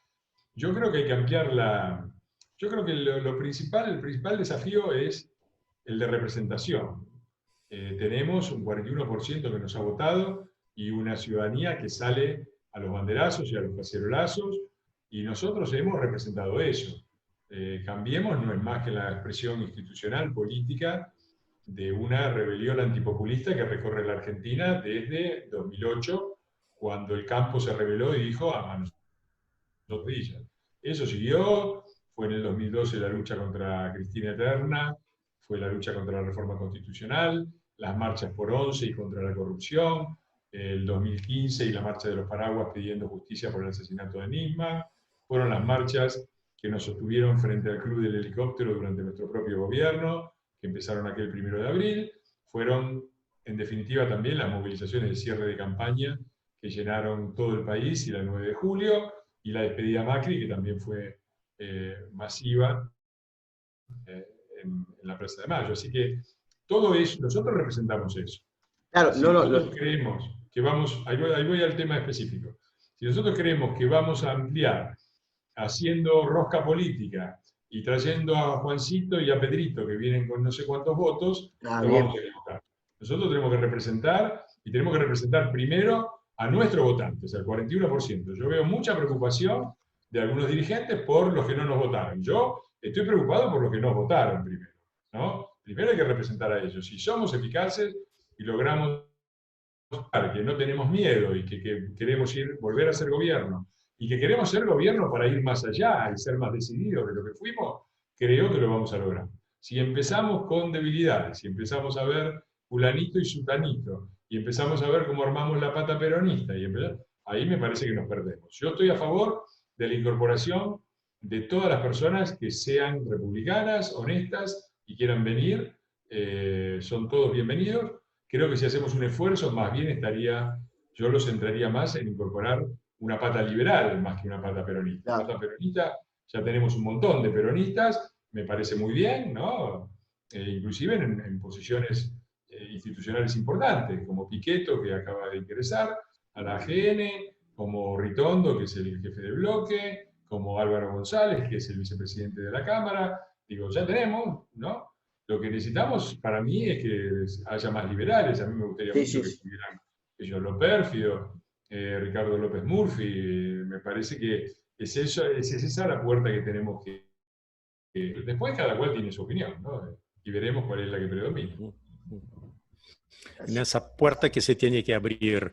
Yo creo que hay que ampliar la... Yo creo que el principal desafío es el de representación. Tenemos un 41% que nos ha votado y una ciudadanía que sale a los banderazos y a los cacerolazos, y nosotros hemos representado eso. Cambiemos no es más que la expresión institucional, política, de una rebelión antipopulista que recorre la Argentina desde 2008, cuando el campo se rebeló y dijo a manos rodillas. Eso siguió, fue en el 2012 la lucha contra Cristina Eterna, fue la lucha contra la reforma constitucional, las marchas por 11 y contra la corrupción, el 2015 y la marcha de los paraguas pidiendo justicia por el asesinato de Nisman, fueron las marchas que nos sostuvieron frente al Club del Helicóptero durante nuestro propio gobierno, que empezaron aquel 1 de abril, fueron en definitiva también las movilizaciones de cierre de campaña que llenaron todo el país, y la 9 de julio, y la despedida Macri, que también fue masiva en la Plaza de Mayo. Así que todo eso, nosotros representamos eso. Claro, Si nosotros creemos que vamos, ahí voy al tema específico, si nosotros creemos que vamos a ampliar haciendo rosca política y trayendo a Juancito y a Pedrito, que vienen con no sé cuántos votos, lo vamos a equivocar. Nosotros tenemos que representar, y tenemos que representar primero a nuestros votantes, al 41%. Yo veo mucha preocupación de algunos dirigentes por los que no nos votaron. Yo estoy preocupado por los que nos votaron primero, ¿no? Primero hay que representar a ellos. Si somos eficaces y logramos que no tenemos miedo y que queremos volver a ser gobierno, y que queremos ser gobierno para ir más allá y ser más decididos de lo que fuimos, creo que lo vamos a lograr. Si empezamos con debilidades, si empezamos a ver fulanito y sutanito, y empezamos a ver cómo armamos la pata peronista, ahí me parece que nos perdemos. Yo estoy a favor de la incorporación de todas las personas que sean republicanas, honestas y quieran venir. Son todos bienvenidos. Creo que si hacemos un esfuerzo, más bien yo lo centraría más en incorporar una pata liberal más que una pata peronista. La pata peronista, ya tenemos un montón de peronistas, me parece muy bien, ¿no? Inclusive en posiciones institucionales importantes, como Piquetto, que acaba de ingresar a la AGN, como Ritondo, que es el jefe de bloque, como Álvaro González, que es el vicepresidente de la Cámara. Digo, ya tenemos, ¿no? Lo que necesitamos para mí es que haya más liberales. A mí me gustaría mucho que estuvieran ellos, Lo Pérfido, Ricardo López Murphy. Me parece que es esa la puerta que tenemos que... Después cada cual tiene su opinión, ¿no? Y veremos cuál es la que predomina. En esa puerta que se tiene que abrir,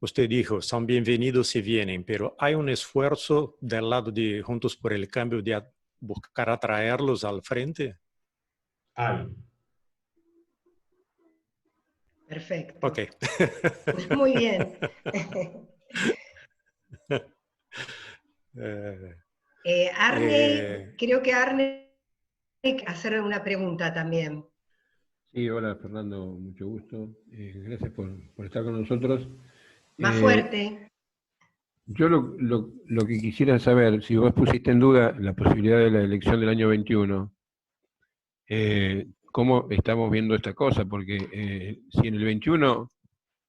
usted dijo, son bienvenidos si vienen, pero hay un esfuerzo del lado de Juntos por el Cambio de buscar atraerlos al frente. Hay. Perfecto. Ok. Muy bien. Arne, creo que Arne quiere hacer una pregunta también. Sí, hola Fernando, mucho gusto. Gracias por estar con nosotros. Más fuerte. Yo lo que quisiera saber, si vos pusiste en duda la posibilidad de la elección del año 21, ¿cómo estamos viendo esta cosa? Porque si en el 21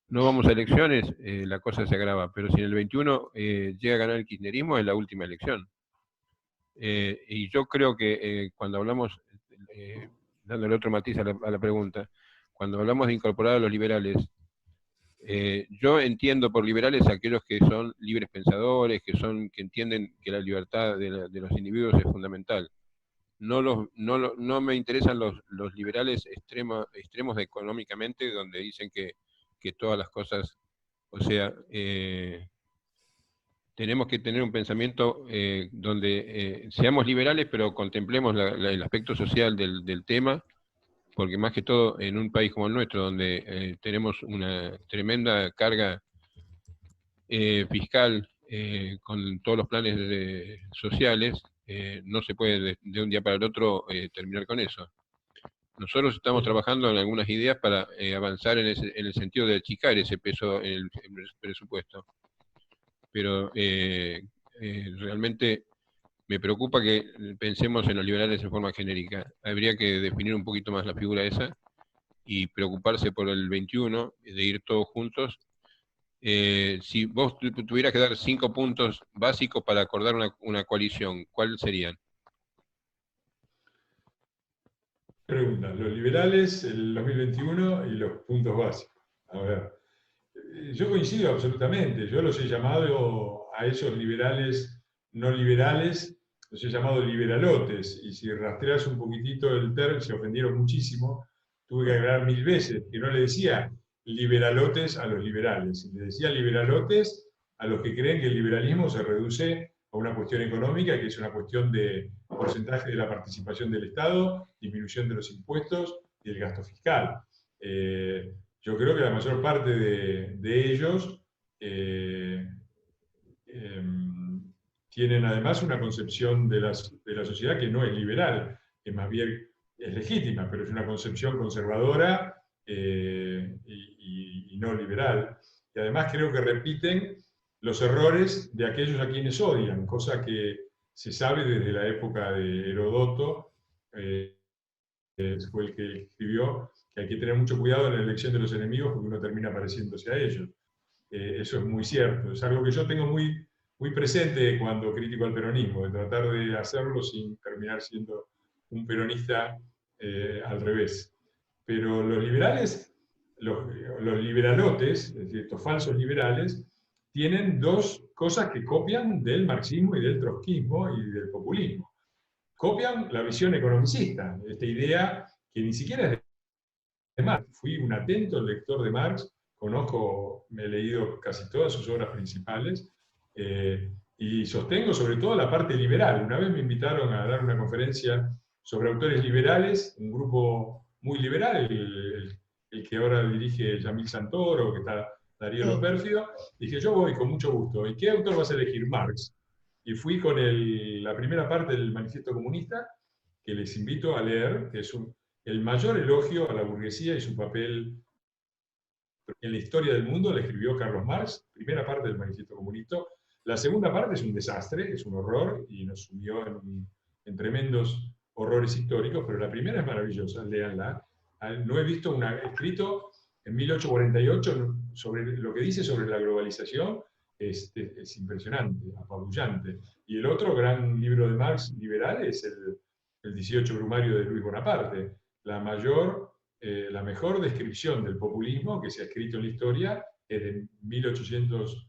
no vamos a elecciones, la cosa se agrava, pero si en el 21 llega a ganar el kirchnerismo, es la última elección. Y yo creo que cuando hablamos, dándole otro matiz a la pregunta, cuando hablamos de incorporar a los liberales, yo entiendo por liberales a aquellos que son libres pensadores, que entienden que la libertad de los individuos es fundamental. No me interesan los liberales extremos económicamente, donde dicen que todas las cosas, o sea, tenemos que tener un pensamiento donde seamos liberales, pero contemplemos el aspecto social del tema, porque más que todo en un país como el nuestro, donde tenemos una tremenda carga fiscal con todos los planes sociales, no se puede de un día para el otro terminar con eso. Nosotros estamos trabajando en algunas ideas para avanzar en el sentido de achicar ese peso en el presupuesto. Pero realmente me preocupa que pensemos en los liberales en forma genérica. Habría que definir un poquito más la figura esa y preocuparse por el 21, de ir todos juntos. Si vos tuvieras que dar 5 puntos básicos para acordar una coalición, ¿cuáles serían? Pregunta, los liberales, el 2021 y los puntos básicos. A ver, yo coincido absolutamente, yo los he llamado a esos liberales no liberales, los he llamado liberalotes, y si rastreas un poquitito el término, se ofendieron muchísimo, tuve que agregar 1000 veces, que no le decía liberalotes a los liberales, le decía liberalotes a los que creen que el liberalismo se reduce a una cuestión económica, que es una cuestión de porcentaje de la participación del Estado, disminución de los impuestos y el gasto fiscal. Yo creo que la mayor parte de ellos tienen además una concepción de la sociedad que no es liberal, que más bien es legítima, pero es una concepción conservadora y no liberal. Y además creo que repiten los errores de aquellos a quienes odian, cosa que se sabe desde la época de Heródoto, fue el que escribió que hay que tener mucho cuidado en la elección de los enemigos porque uno termina pareciéndose a ellos. Eso es muy cierto, es algo que yo tengo muy presente cuando critico al peronismo, de tratar de hacerlo sin terminar siendo un peronista al revés. Pero los liberales, los liberalotes, es decir, estos falsos liberales, tienen dos cosas que copian del marxismo y del trotskismo y del populismo. Copian la visión economicista, esta idea que ni siquiera es de Marx. Fui un atento lector de Marx, me he leído casi todas sus obras principales, y sostengo sobre todo la parte liberal. Una vez me invitaron a dar una conferencia sobre autores liberales, un grupo muy liberal, el que ahora dirige Yamil Santoro, que está Darío Lo Pérfido. Dije, yo voy con mucho gusto. ¿Y qué autor vas a elegir? Marx. Y fui con la primera parte del Manifiesto Comunista, que les invito a leer, que es el mayor elogio a la burguesía y su papel en la historia del mundo. La escribió Carlos Marx, primera parte del Manifiesto Comunista. La segunda parte es un desastre, es un horror, y nos sumió en tremendos horrores históricos, pero la primera es maravillosa, léanla. No he visto escrito en 1848 sobre lo que dice sobre la globalización, es impresionante, apabullante. Y el otro gran libro de Marx liberal es el 18 Brumario de Luis Bonaparte, la mejor descripción del populismo que se ha escrito en la historia es de 1800,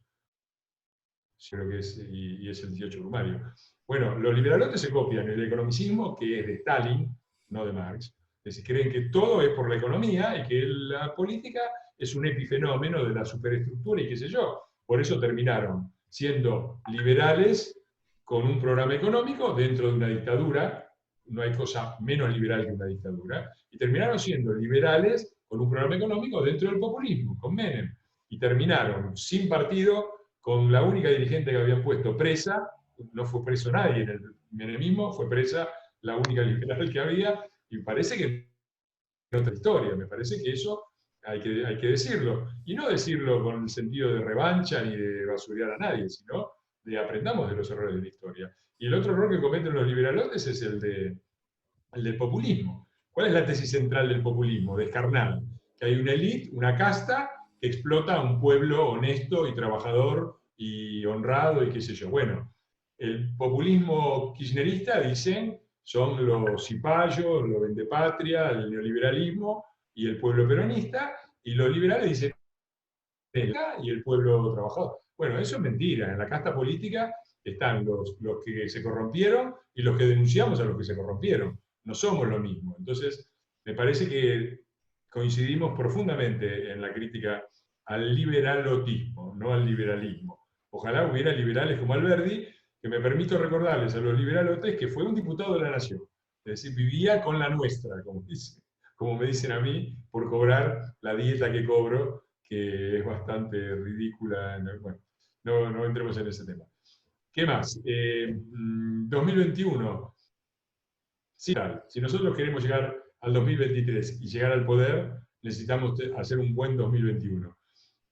creo que es, y es el 18 Brumario. Bueno, los liberalotes se copian el economicismo, que es de Stalin, no de Marx. Es decir, creen que todo es por la economía y que la política es un epifenómeno de la superestructura y qué sé yo. Por eso terminaron siendo liberales con un programa económico dentro de una dictadura. No hay cosa menos liberal que una dictadura. Y terminaron siendo liberales con un programa económico dentro del populismo, con Menem. Y terminaron sin partido, con la única dirigente que habían puesto presa, no fue preso nadie en el menemismo, fue presa la única liberal que había, y parece que es otra historia, me parece que eso hay que decirlo, y no decirlo con el sentido de revancha ni de basurear a nadie, sino de aprendamos de los errores de la historia. Y el otro error que cometen los liberalotes es el del populismo. ¿Cuál es la tesis central del populismo? Descarnal, que hay una élite, una casta, que explota a un pueblo honesto y trabajador y honrado y qué sé yo. Bueno, el populismo kirchnerista, dicen, son los cipayos, los vendepatria, el neoliberalismo y el pueblo peronista, y los liberales dicen y el pueblo trabajador. Bueno, eso es mentira. En la casta política están los que se corrompieron y los que denunciamos a los que se corrompieron. No somos lo mismo. Entonces, me parece que coincidimos profundamente en la crítica al liberalotismo, no al liberalismo. Ojalá hubiera liberales como Alberdi, que me permito recordarles a los liberalotes que fue un diputado de la Nación. Es decir, vivía con la nuestra, como me dicen a mí, por cobrar la dieta que cobro, que es bastante ridícula. Bueno, no entremos en ese tema. ¿Qué más? 2021. Sí, si nosotros queremos llegar al 2023 y llegar al poder, necesitamos hacer un buen 2021.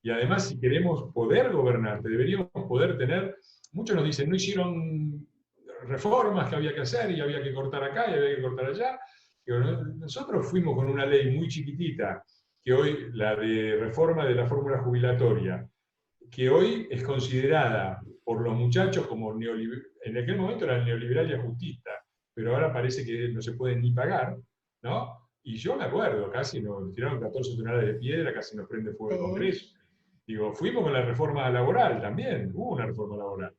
Y además, si queremos poder gobernar, deberíamos poder tener, muchos nos dicen, no hicieron reformas que había que hacer y había que cortar acá y había que cortar allá. Nosotros fuimos con una ley muy chiquitita, que hoy, la de reforma de la fórmula jubilatoria, que hoy es considerada por los muchachos como neoliberal, en aquel momento era neoliberal y ajustista, pero ahora parece que no se puede ni pagar, ¿no? Y yo me acuerdo, casi nos tiraron 14 toneladas de piedra, casi nos prende fuego el Congreso. Digo, fuimos con la reforma laboral también, hubo una reforma laboral.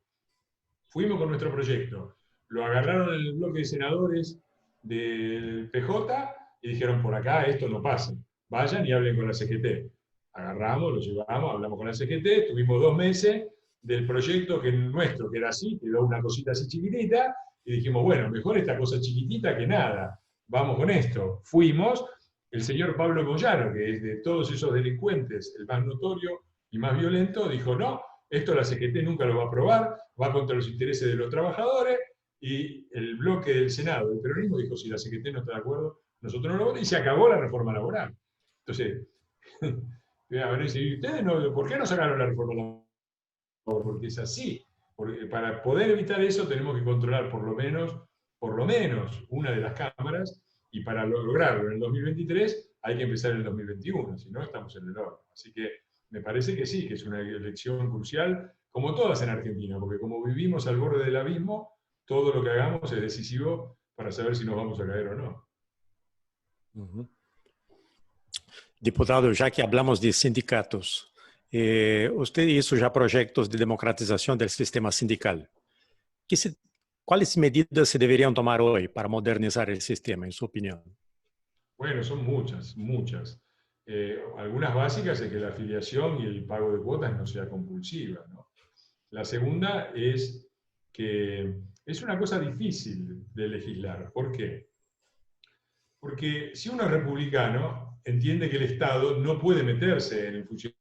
Fuimos con nuestro proyecto. Lo agarraron en el bloque de senadores del PJ y dijeron, por acá esto no pasa. Vayan y hablen con la CGT. Agarramos, lo llevamos, hablamos con la CGT, tuvimos 2 meses del proyecto que nuestro, que era así, quedó una cosita así chiquitita, y dijimos, bueno, mejor esta cosa chiquitita que nada. Vamos con esto. Fuimos, el señor Pablo Moyano, que es de todos esos delincuentes el más notorio y más violento, dijo, no, esto la CGT nunca lo va a aprobar, va contra los intereses de los trabajadores, y el bloque del Senado del peronismo dijo, si la CGT no está de acuerdo, nosotros no lo votamos, y se acabó la reforma laboral. Entonces, a ver, ¿ustedes no, por qué no sacaron la reforma laboral? Porque es así. Porque para poder evitar eso tenemos que controlar por lo menos una de las cámaras, y para lograrlo en el 2023 hay que empezar en el 2021, si no estamos en el horno. Así que me parece que sí, que es una elección crucial, como todas en Argentina, porque como vivimos al borde del abismo, todo lo que hagamos es decisivo para saber si nos vamos a caer o no. Diputado, ya que hablamos de sindicatos, usted hizo ya proyectos de democratización del sistema sindical. ¿Cuáles medidas se deberían tomar hoy para modernizar el sistema, en su opinión? Bueno, son muchas. Algunas básicas es que la afiliación y el pago de cuotas no sea compulsiva, ¿no? La segunda es que es una cosa difícil de legislar. ¿Por qué? Porque si uno es republicano, entiende que el Estado no puede meterse en el funcionamiento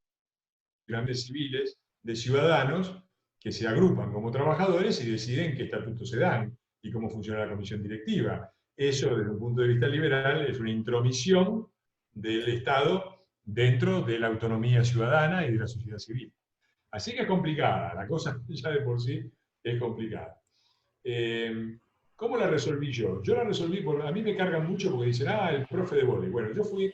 civiles de ciudadanos que se agrupan como trabajadores y deciden qué estatutos se dan y cómo funciona la comisión directiva. Eso, desde un punto de vista liberal, es una intromisión del Estado dentro de la autonomía ciudadana y de la sociedad civil. Así que es complicada, la cosa ya de por sí es complicada. ¿Cómo la resolví yo? Yo la resolví, a mí me cargan mucho porque dicen, el profe de vóley. Bueno, yo fui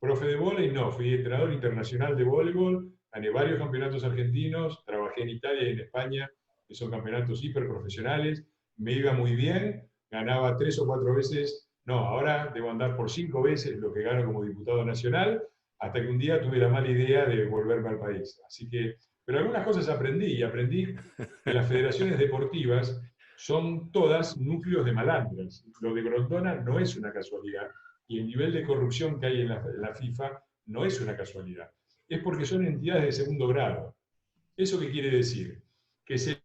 profe de vóley, no, fui entrenador internacional de voleibol, gané varios campeonatos argentinos, trabajé en Italia y en España, que son campeonatos hiperprofesionales, me iba muy bien, ganaba 3 o 4 veces, no, ahora debo andar por 5 veces lo que gano como diputado nacional, hasta que un día tuve la mala idea de volverme al país. Así que, pero algunas cosas aprendí que las federaciones deportivas son todas núcleos de malandras. Lo de Grondona no es una casualidad, y el nivel de corrupción que hay en la FIFA no es una casualidad. Es porque son entidades de segundo grado. ¿Eso qué quiere decir? Que se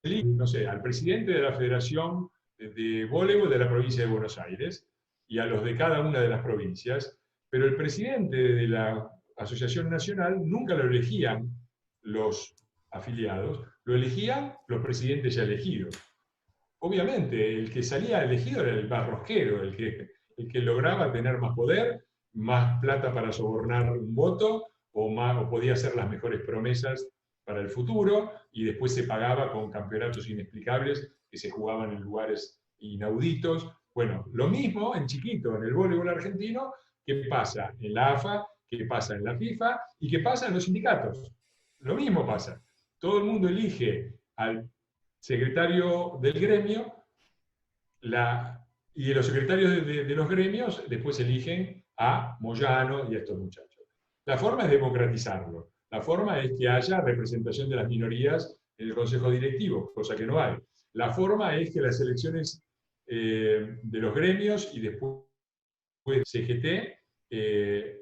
elige, no sé, al presidente de la Federación de Voleibol de la provincia de Buenos Aires y a los de cada una de las provincias, pero el presidente de la Asociación Nacional nunca lo elegían los afiliados, lo elegían los presidentes ya elegidos. Obviamente, el que salía elegido era el más rosquero, el que lograba tener más poder, más plata para sobornar un voto, o podía hacer las mejores promesas para el futuro, y después se pagaba con campeonatos inexplicables que se jugaban en lugares inauditos. Bueno, lo mismo en chiquito, en el voleibol argentino, que pasa en la AFA, que pasa en la FIFA y que pasa en los sindicatos. Lo mismo pasa. Todo el mundo elige al secretario del gremio, y los secretarios de los gremios después eligen a Moyano y a estos muchachos. La forma es democratizarlo. La forma es que haya representación de las minorías en el consejo directivo, cosa que no hay. La forma es que las elecciones de los gremios y después CGT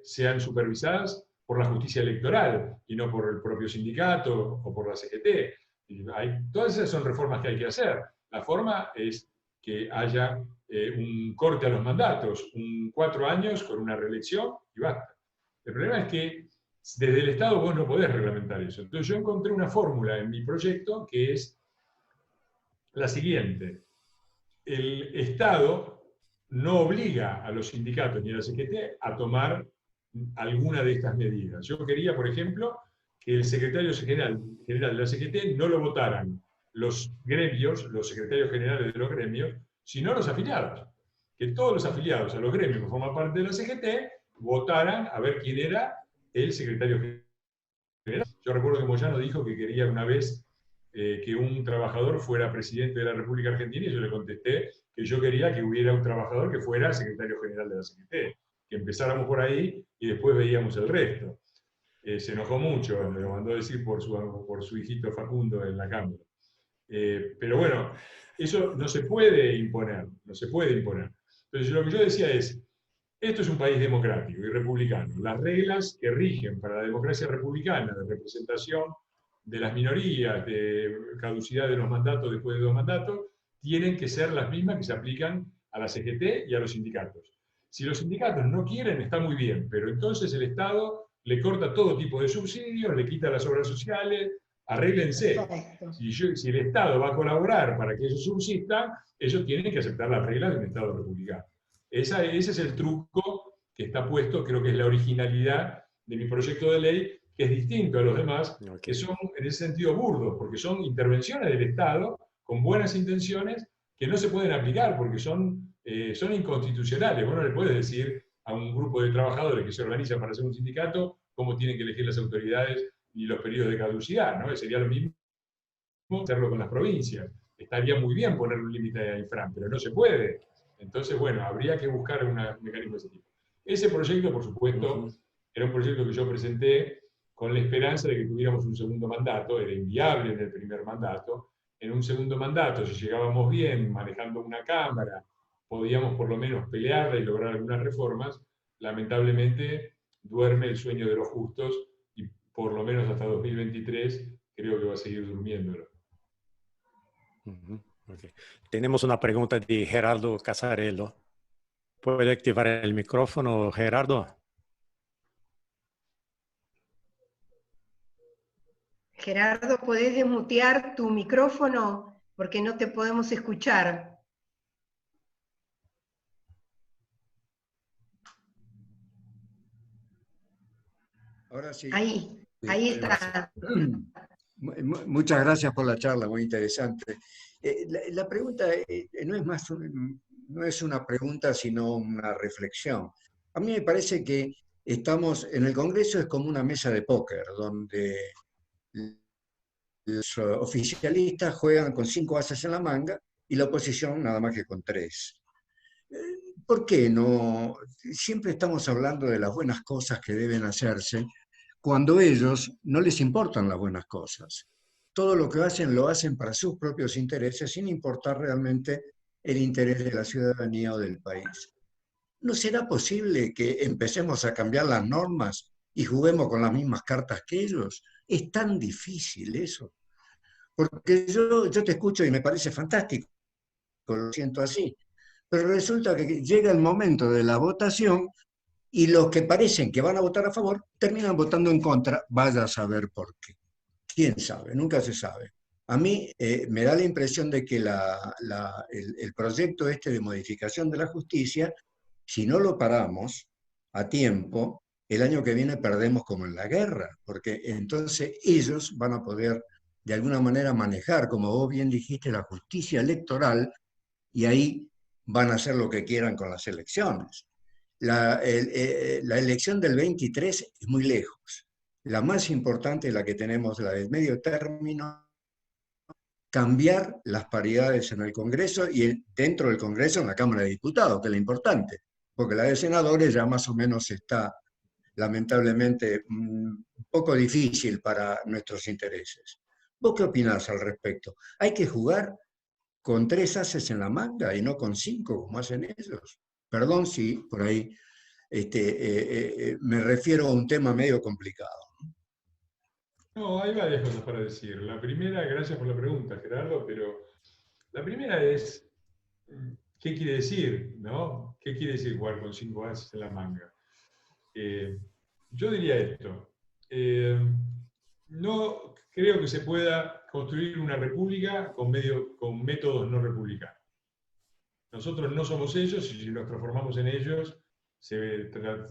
sean supervisadas por la justicia electoral y no por el propio sindicato o por la CGT. Todas esas son reformas que hay que hacer. La forma es que haya un corte a los mandatos, 4 años con una reelección y basta. El problema es que desde el Estado vos no podés reglamentar eso. Entonces yo encontré una fórmula en mi proyecto que es la siguiente. El Estado no obliga a los sindicatos ni a la CGT a tomar alguna de estas medidas. Yo quería, por ejemplo, que el secretario general de la CGT no lo votaran los gremios, los secretarios generales de los gremios, sino los afiliados. Que todos los afiliados a los gremios que forman parte de la CGT votaran a ver quién era el secretario general. Yo recuerdo que Moyano dijo que quería una vez que un trabajador fuera presidente de la República Argentina, y yo le contesté que yo quería que hubiera un trabajador que fuera secretario general de la CGT, que empezáramos por ahí y después veíamos el resto. Se enojó mucho, me lo mandó a decir por su hijito Facundo en la Cámara. Pero bueno, eso no se puede imponer, no se puede imponer. Entonces lo que yo decía es, esto es un país democrático y republicano. Las reglas que rigen para la democracia republicana de representación de las minorías, de caducidad de los mandatos después de 2 mandatos, tienen que ser las mismas que se aplican a la CGT y a los sindicatos. Si los sindicatos no quieren, está muy bien, pero entonces el Estado le corta todo tipo de subsidios, le quita las obras sociales, arréglense. Si el Estado va a colaborar para que ellos subsistan, ellos tienen que aceptar las reglas de un Estado republicano. Ese es el truco que está puesto, creo que es la originalidad de mi proyecto de ley, que es distinto a los demás, que son en ese sentido burdos, porque son intervenciones del Estado con buenas intenciones que no se pueden aplicar porque son inconstitucionales. Vos no le puedes decir a un grupo de trabajadores que se organizan para hacer un sindicato cómo tienen que elegir las autoridades y los periodos de caducidad, ¿no? Sería lo mismo hacerlo con las provincias. Estaría muy bien poner un límite a Infran, pero no se puede. Entonces, bueno, habría que buscar un mecanismo de ese tipo. Ese proyecto, por supuesto, era un proyecto que yo presenté con la esperanza de que tuviéramos un segundo mandato. Era inviable en el primer mandato. En un segundo mandato, si llegábamos bien, manejando una Cámara, podíamos por lo menos pelearla y lograr algunas reformas. Lamentablemente, duerme el sueño de los justos y por lo menos hasta 2023 creo que va a seguir durmiéndolo. Okay. Tenemos una pregunta de Gerardo Casarello. ¿Puede activar el micrófono, Gerardo? Gerardo, ¿podés desmutear tu micrófono? Porque no te podemos escuchar. Ahora sí. Ahí está. Muchas gracias por la charla, muy interesante. La pregunta no es una pregunta, sino una reflexión. A mí me parece que estamos en el Congreso, es como una mesa de póker, donde los oficialistas juegan con 5 ases en la manga y la oposición nada más que con 3. ¿Por qué no? Siempre estamos hablando de las buenas cosas que deben hacerse, cuando ellos no les importan las buenas cosas. Todo lo que hacen lo hacen para sus propios intereses, sin importar realmente el interés de la ciudadanía o del país. ¿No será posible que empecemos a cambiar las normas y juguemos con las mismas cartas que ellos? Es tan difícil eso. Porque yo te escucho y me parece fantástico, lo siento así. Pero resulta que llega el momento de la votación y los que parecen que van a votar a favor terminan votando en contra, vaya a saber por qué. quién sabe, nunca se sabe. A mí me da la impresión de que el proyecto este de modificación de la justicia, si no lo paramos a tiempo, el año que viene perdemos como en la guerra, porque entonces ellos van a poder de alguna manera manejar, como vos bien dijiste, la justicia electoral, y ahí van a hacer lo que quieran con las elecciones. La elección del 23 es muy lejos. La más importante es la que tenemos, la del medio término, cambiar las paridades en el Congreso y dentro del Congreso en la Cámara de Diputados, que es lo importante, porque la de senadores ya más o menos está, lamentablemente, un poco difícil para nuestros intereses. ¿Vos qué opinás al respecto? ¿Hay que jugar con 3 ases en la manga y no con 5 como hacen ellos? Perdón si por ahí me refiero a un tema medio complicado. No, hay varias cosas para decir. La primera, gracias por la pregunta, Gerardo, pero la primera es, ¿qué quiere decir? ¿No? ¿Qué quiere decir jugar con 5 ases en la manga? Yo diría esto. No creo que se pueda construir una república con métodos no republicanos. Nosotros no somos ellos, y si nos transformamos en ellos, se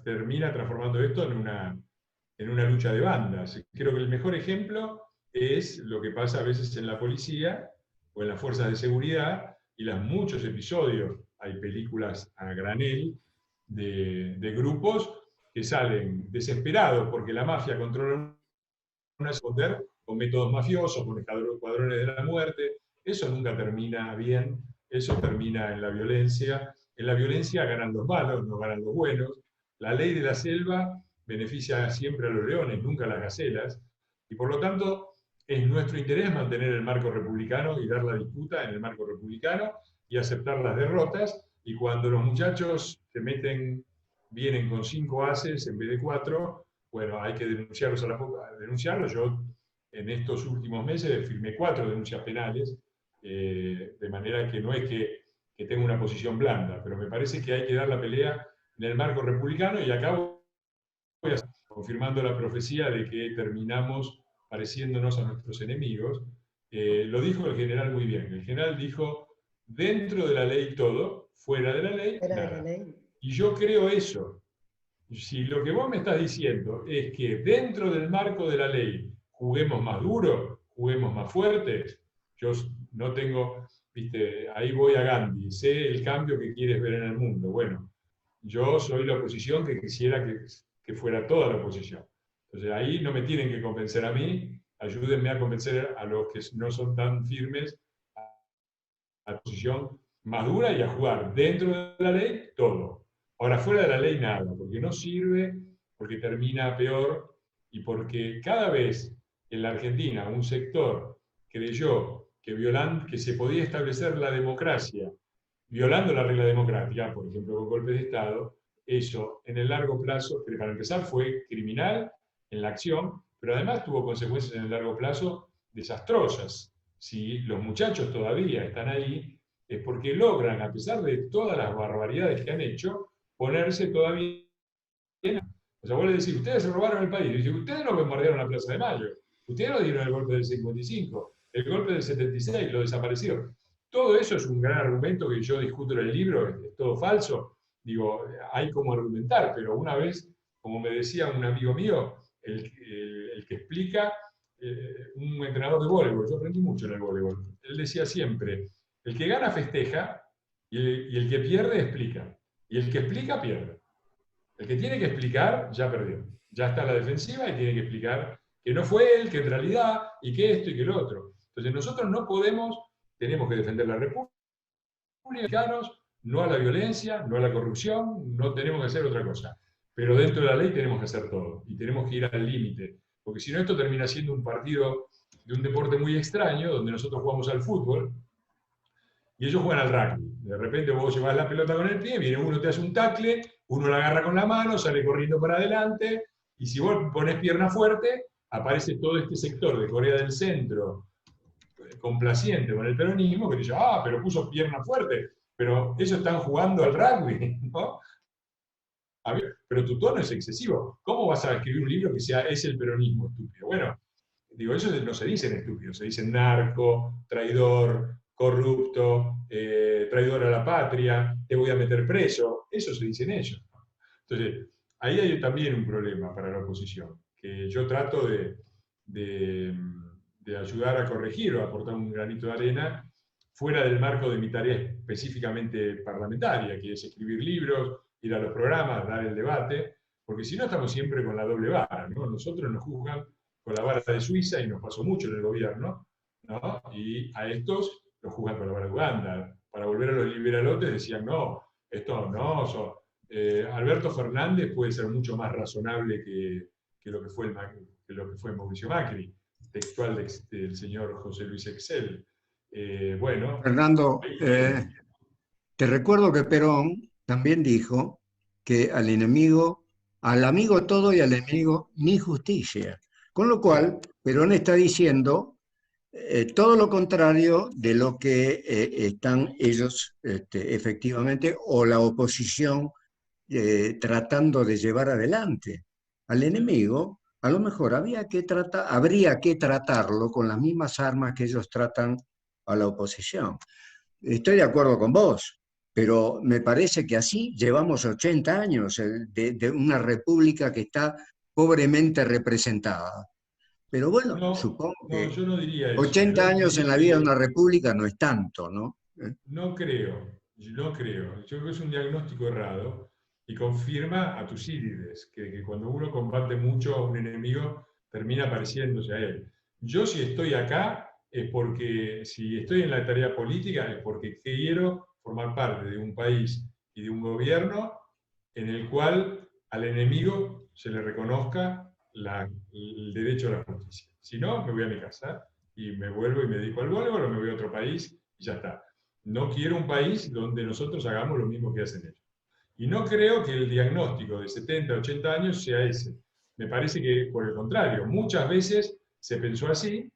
termina transformando esto en una lucha de bandas. Creo que el mejor ejemplo es lo que pasa a veces en la policía o en las fuerzas de seguridad, y los muchos episodios, hay películas a granel, de grupos que salen desesperados porque la mafia controla una poder con métodos mafiosos, con escuadrones de la muerte. Eso nunca termina bien, eso termina en la violencia. En la violencia ganan los malos, no ganan los buenos. La ley de la selva beneficia siempre a los leones, nunca a las gacelas, y por lo tanto es nuestro interés mantener el marco republicano y dar la disputa en el marco republicano y aceptar las derrotas, y cuando los muchachos vienen con 5 ases en vez de 4, bueno, hay que denunciarlos denunciarlos. Yo en estos últimos meses firmé 4 denuncias penales, de manera que no es que tenga una posición blanda, pero me parece que hay que dar la pelea en el marco republicano, y acá voy confirmando la profecía de que terminamos pareciéndonos a nuestros enemigos. Lo dijo el general muy bien. El general dijo, dentro de la ley todo, fuera de la ley nada. Y yo creo eso. Si lo que vos me estás diciendo es que dentro del marco de la ley juguemos más duro, juguemos más fuertes, yo no tengo, ahí voy a Gandhi, sé el cambio que quieres ver en el mundo. Bueno, yo soy la oposición que quisiera que fuera toda la oposición. Entonces ahí no me tienen que convencer a mí, ayúdenme a convencer a los que no son tan firmes a la posición más dura y a jugar dentro de la ley todo. Ahora, fuera de la ley nada, porque no sirve, porque termina peor, y porque cada vez en la Argentina un sector creyó que se podía establecer la democracia violando la regla democrática, por ejemplo con golpes de Estado, eso en el largo plazo, que para empezar fue criminal en la acción, pero además tuvo consecuencias en el largo plazo desastrosas. Si los muchachos todavía están ahí, es porque logran, a pesar de todas las barbaridades que han hecho, ponerse todavía en... O sea, vos le decís, ustedes se robaron el país. Y dice, ustedes no bombardearon la Plaza de Mayo. Ustedes no dieron el golpe del 55, el golpe del 76, lo desaparecieron. Todo eso es un gran argumento que yo discuto en el libro, es todo falso. Digo, hay como argumentar, pero una vez, como me decía un amigo mío, el que explica, un entrenador de voleibol, yo aprendí mucho en el voleibol, él decía siempre, el que gana festeja y el que pierde explica. Y el que explica pierde. El que tiene que explicar ya perdió. Ya está en la defensiva y tiene que explicar que no fue él, que en realidad, y que esto y que lo otro. Entonces nosotros no podemos, tenemos que defender la República, no a la violencia, no a la corrupción, no tenemos que hacer otra cosa. Pero dentro de la ley tenemos que hacer todo y tenemos que ir al límite. Porque si no, esto termina siendo un partido de un deporte muy extraño, donde nosotros jugamos al fútbol y ellos juegan al rugby. De repente vos llevas la pelota con el pie, viene uno, te hace un tackle, uno la agarra con la mano, sale corriendo para adelante, y si vos pones pierna fuerte, aparece todo este sector de Corea del Centro, complaciente con el peronismo, que dice, pero puso pierna fuerte, pero ellos están jugando al rugby, ¿no? Pero tu tono es excesivo. ¿Cómo vas a escribir un libro que sea es el peronismo estúpido? Bueno, digo, eso no se dicen estúpidos, se dicen narco, traidor, corrupto, traidor a la patria, te voy a meter preso, eso se dicen ellos. Entonces, ahí hay también un problema para la oposición, que yo trato de ayudar a corregir o aportar un granito de arena fuera del marco de mi tarea específicamente parlamentaria, que es escribir libros, ir a los programas, dar el debate, porque si no estamos siempre con la doble vara, ¿no? Nosotros nos juzgan con la vara de Suiza, y nos pasó mucho en el gobierno, ¿no? Y a estos los juzgan con la vara de Uganda. Para volver a los liberalotes decían, no, esto no, Alberto Fernández puede ser mucho más razonable que lo que fue Mauricio Macri, textual del señor José Luis Excel. Bueno. Fernando, te recuerdo que Perón también dijo que al amigo todo y al enemigo ni justicia. Con lo cual, Perón está diciendo todo lo contrario de lo que están ellos efectivamente, o la oposición tratando de llevar adelante. Al enemigo, a lo mejor habría que tratarlo con las mismas armas que ellos tratan a la oposición. Estoy de acuerdo con vos, pero me parece que así llevamos 80 años de una república que está pobremente representada. Pero bueno, supongo que yo no diría eso. 80 años en la vida de una república no es tanto, ¿no? No creo. Yo creo que es un diagnóstico errado y confirma a Tucídides, que cuando uno combate mucho a un enemigo, termina pareciéndose a él. Yo, si estoy acá, es porque, si estoy en la tarea política, es porque quiero formar parte de un país y de un gobierno en el cual al enemigo se le reconozca el derecho a la justicia. Si no, me voy a mi casa y me vuelvo y me dedico al voleibol, o me voy a otro país y ya está. No quiero un país donde nosotros hagamos lo mismo que hacen ellos. Y no creo que el diagnóstico de 70, 80 años sea ese. Me parece que, por el contrario, muchas veces se pensó así.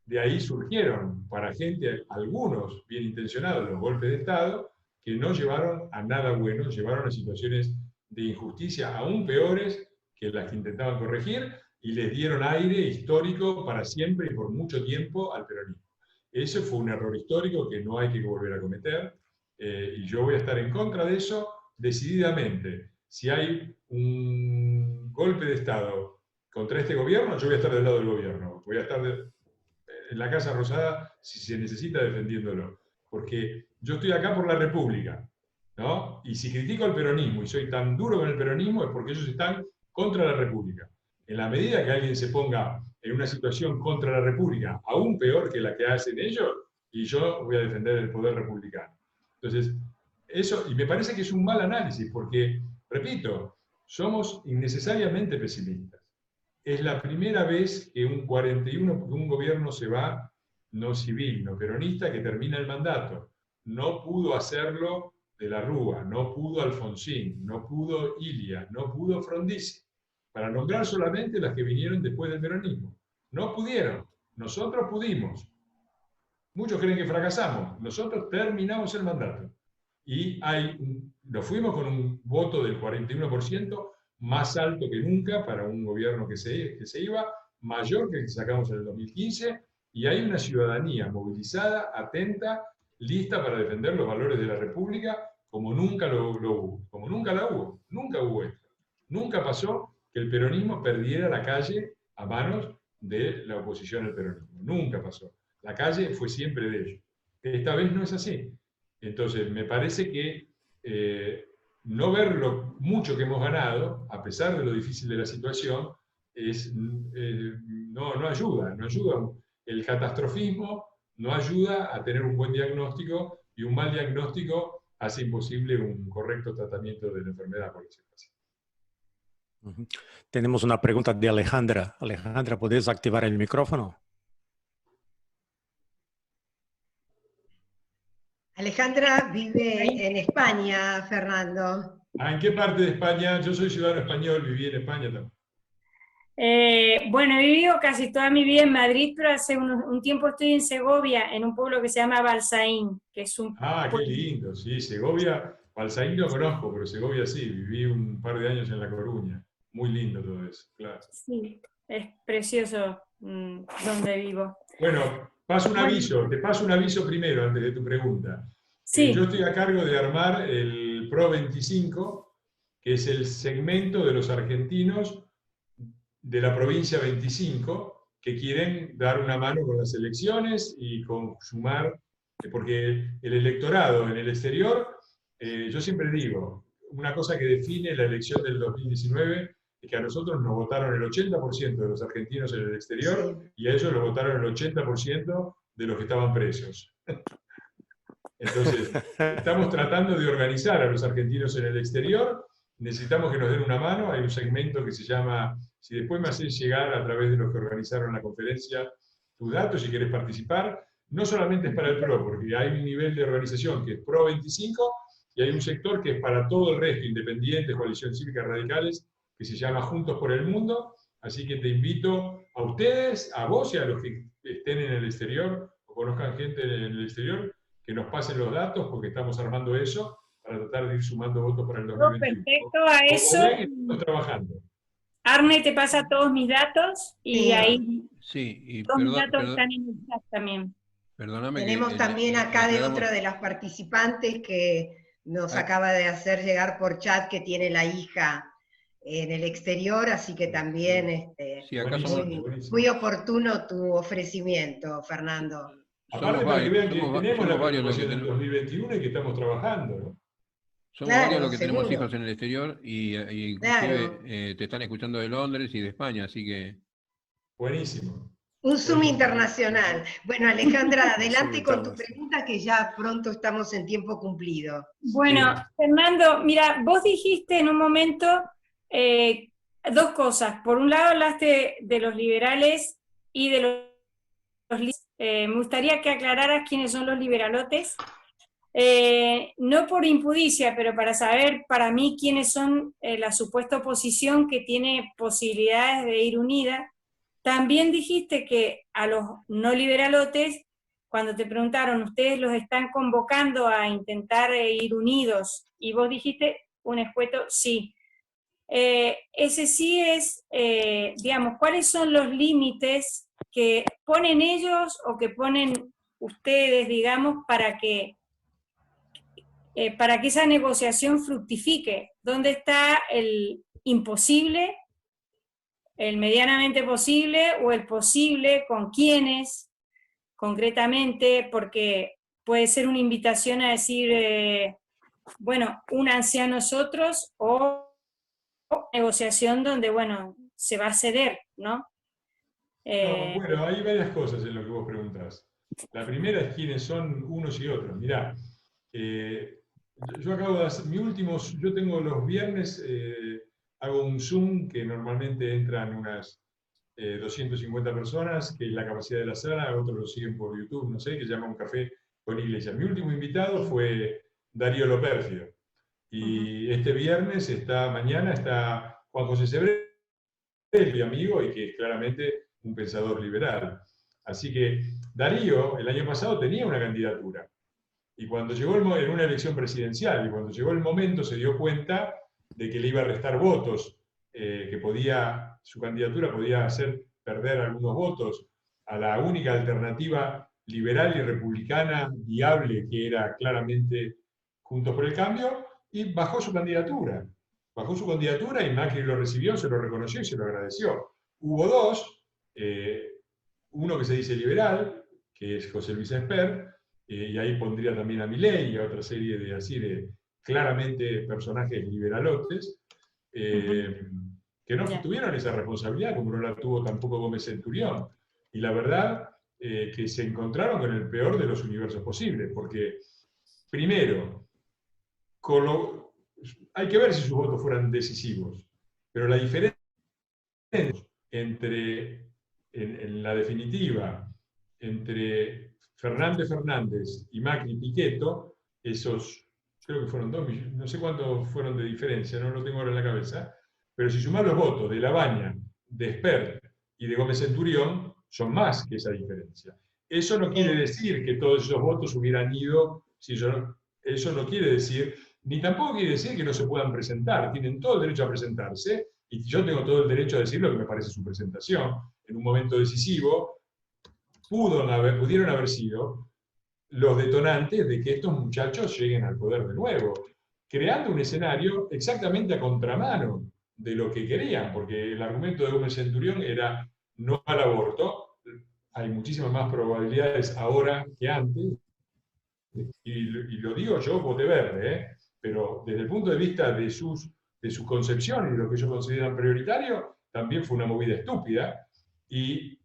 De ahí surgieron para gente, algunos bien intencionados, los golpes de Estado, que no llevaron a nada bueno, llevaron a situaciones de injusticia aún peores que las que intentaban corregir, y les dieron aire histórico para siempre y por mucho tiempo al peronismo. Ese fue un error histórico que no hay que volver a cometer, y yo voy a estar en contra de eso decididamente. Si hay un golpe de Estado contra este gobierno, yo voy a estar del lado del gobierno. Voy a estar en la Casa Rosada, si se necesita, defendiéndolo. Porque yo estoy acá por la República, ¿no? Y si critico al peronismo y soy tan duro con el peronismo, es porque ellos están contra la República. En la medida que alguien se ponga en una situación contra la República, aún peor que la que hacen ellos, y yo voy a defender el poder republicano. Entonces, eso, y me parece que es un mal análisis, porque, repito, somos innecesariamente pesimistas. Es la primera vez que un gobierno se va, no civil, no peronista, que termina el mandato. No pudo hacerlo de la Rúa, no pudo Alfonsín, no pudo Ilia, no pudo Frondizi, para nombrar solamente las que vinieron después del peronismo. No pudieron, nosotros pudimos. Muchos creen que fracasamos, nosotros terminamos el mandato. Y nos fuimos con un voto del 41%, más alto que nunca para un gobierno que se iba, mayor que el que sacamos en el 2015, y hay una ciudadanía movilizada, atenta, lista para defender los valores de la República como nunca lo hubo, como nunca la hubo, nunca hubo esto. Nunca pasó que el peronismo perdiera la calle a manos de la oposición al peronismo, nunca pasó. La calle fue siempre de ellos. Esta vez no es así. Entonces, me parece que no ver lo mucho que hemos ganado, a pesar de lo difícil de la situación, no ayuda. El catastrofismo no ayuda a tener un buen diagnóstico, y un mal diagnóstico hace imposible un correcto tratamiento de la enfermedad, por decirlo así. Tenemos una pregunta de Alejandra. Alejandra, ¿podés activar el micrófono? Alejandra vive en España, Fernando. ¿En qué parte de España? Yo soy ciudadano español, viví en España también. Bueno, he vivido casi toda mi vida en Madrid, pero hace un tiempo estoy en Segovia, en un pueblo que se llama Balsaín, que es un... Qué lindo, sí, Segovia, Balsaín lo conozco, pero Segovia sí, viví un par de años en La Coruña. Muy lindo todo eso, claro. Sí, es precioso donde vivo. Bueno, te paso un aviso primero antes de tu pregunta. Sí. Yo estoy a cargo de armar el Pro 25, que es el segmento de los argentinos de la provincia 25 que quieren dar una mano con las elecciones y con sumar, porque el electorado en el exterior, yo siempre digo, una cosa que define la elección del 2019 es que a nosotros nos votaron el 80% de los argentinos en el exterior, sí, y a ellos los votaron el 80% de los que estaban presos. Entonces, estamos tratando de organizar a los argentinos en el exterior, necesitamos que nos den una mano, hay un segmento que se llama, si después me haces llegar a través de los que organizaron la conferencia tus datos, si quieres participar, no solamente es para el PRO, porque hay un nivel de organización que es PRO 25, y hay un sector que es para todo el resto, independientes, coalición cívica, radicales, que se llama Juntos por el Mundo, así que te invito a ustedes, a vos y a los que estén en el exterior, o conozcan gente en el exterior, que nos pasen los datos, porque estamos armando eso, para tratar de ir sumando votos para el 2021. Perfecto, a eso. Estamos trabajando. Arne te pasa todos mis datos, y ahí sí, todos mis datos están en el chat también. Perdóname. Tenemos también acá de otra de las participantes que nos acaba de hacer llegar por chat que tiene la hija en el exterior, así que también sí, acá muy oportuno tu ofrecimiento, Fernando. Aparte para que vean que tenemos la participación del 2021 y que estamos trabajando, ¿no? Somos varios los que tenemos hijos en el exterior y inclusive te están escuchando de Londres y de España, así que... Buenísimo. Un Zoom internacional. Bueno, Alejandra, adelante con tu pregunta, que ya pronto estamos en tiempo cumplido. Bueno, Fernando, mira, vos dijiste en un momento dos cosas. Por un lado hablaste de los liberales y de los me gustaría que aclararas quiénes son los liberalotes. No por impudicia, pero para saber para mí quiénes son la supuesta oposición que tiene posibilidades de ir unida. También dijiste que a los no liberalotes, cuando te preguntaron, ustedes los están convocando a intentar ir unidos, y vos dijiste un escueto sí. Ese sí es, digamos, ¿cuáles son los límites que ponen ellos o que ponen ustedes, digamos, para que esa negociación fructifique? ¿Dónde está el imposible, el medianamente posible o el posible? ¿Con quiénes concretamente? Porque puede ser una invitación a decir, bueno, únanse a nosotros, o negociación donde, bueno, se va a ceder, ¿no? No, bueno, hay varias cosas en lo que vos preguntás. La primera es quiénes son unos y otros. Mirá, yo acabo de hacer, yo tengo los viernes, hago un Zoom que normalmente entran unas 250 personas, que es la capacidad de la sala, otros lo siguen por YouTube, no sé, que se llama Un Café con Iglesia. Mi último invitado fue Darío Lopérfido. Y este viernes, mañana está Juan José Sebré, mi amigo, y que es claramente un pensador liberal. Así que Darío, el año pasado, tenía una candidatura. Y cuando llegó en una elección presidencial, y cuando llegó el momento, se dio cuenta de que le iba a restar votos, que su candidatura podía hacer perder algunos votos a la única alternativa liberal y republicana viable, que era claramente Juntos por el Cambio, y bajó su candidatura. Bajó su candidatura y Macri lo recibió, se lo reconoció y se lo agradeció. Hubo dos, uno que se dice liberal, que es José Luis Esper, y ahí pondría también a Milei y a otra serie de claramente personajes liberalotes, que no tuvieron esa responsabilidad, como no la tuvo tampoco Gómez Centurión. Y la verdad, que se encontraron con el peor de los universos posibles, porque, primero, hay que ver si sus votos fueran decisivos, pero la diferencia entre, en la definitiva, entre Fernández y Macri Pichetto, esos, creo que fueron 2 millones, no sé cuántos fueron de diferencia, no lo tengo ahora en la cabeza, pero si sumás los votos de Labaña, de Esper y de Gómez Centurión, son más que esa diferencia. Eso no quiere decir que todos esos votos hubieran ido, eso no quiere decir, ni tampoco quiere decir que no se puedan presentar, tienen todo el derecho a presentarse, y yo tengo todo el derecho a decir lo que me parece su presentación, en un momento decisivo, pudieron haber sido los detonantes de que estos muchachos lleguen al poder de nuevo, creando un escenario exactamente a contramano de lo que querían, porque el argumento de Gómez Centurión era no al aborto, hay muchísimas más probabilidades ahora que antes, y lo digo yo, voté verde, pero desde el punto de vista de su concepción y de lo que ellos consideran prioritario, también fue una movida estúpida, y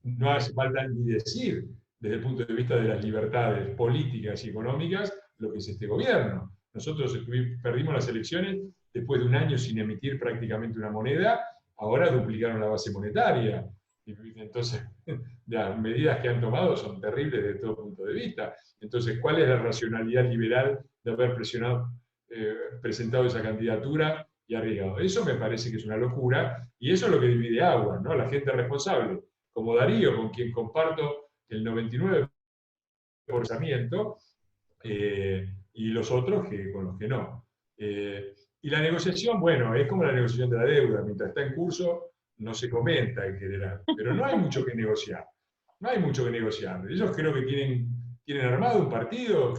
no hace falta ni decir, desde el punto de vista de las libertades políticas y económicas, lo que es este gobierno. Nosotros perdimos las elecciones después de un año sin emitir prácticamente una moneda, ahora duplicaron la base monetaria. Entonces, las medidas que han tomado son terribles desde todo punto de vista. Entonces, ¿cuál es la racionalidad liberal de haber presentado esa candidatura y arriesgado? Eso me parece que es una locura, y eso es lo que divide aguas, ¿no? La gente responsable, como Darío, con quien comparto el 99% y los otros con los que no. Y la negociación, bueno, es como la negociación de la deuda, mientras está en curso no se comenta en general, pero no hay mucho que negociar. No hay mucho que negociar. Ellos creo que tienen armado un partido,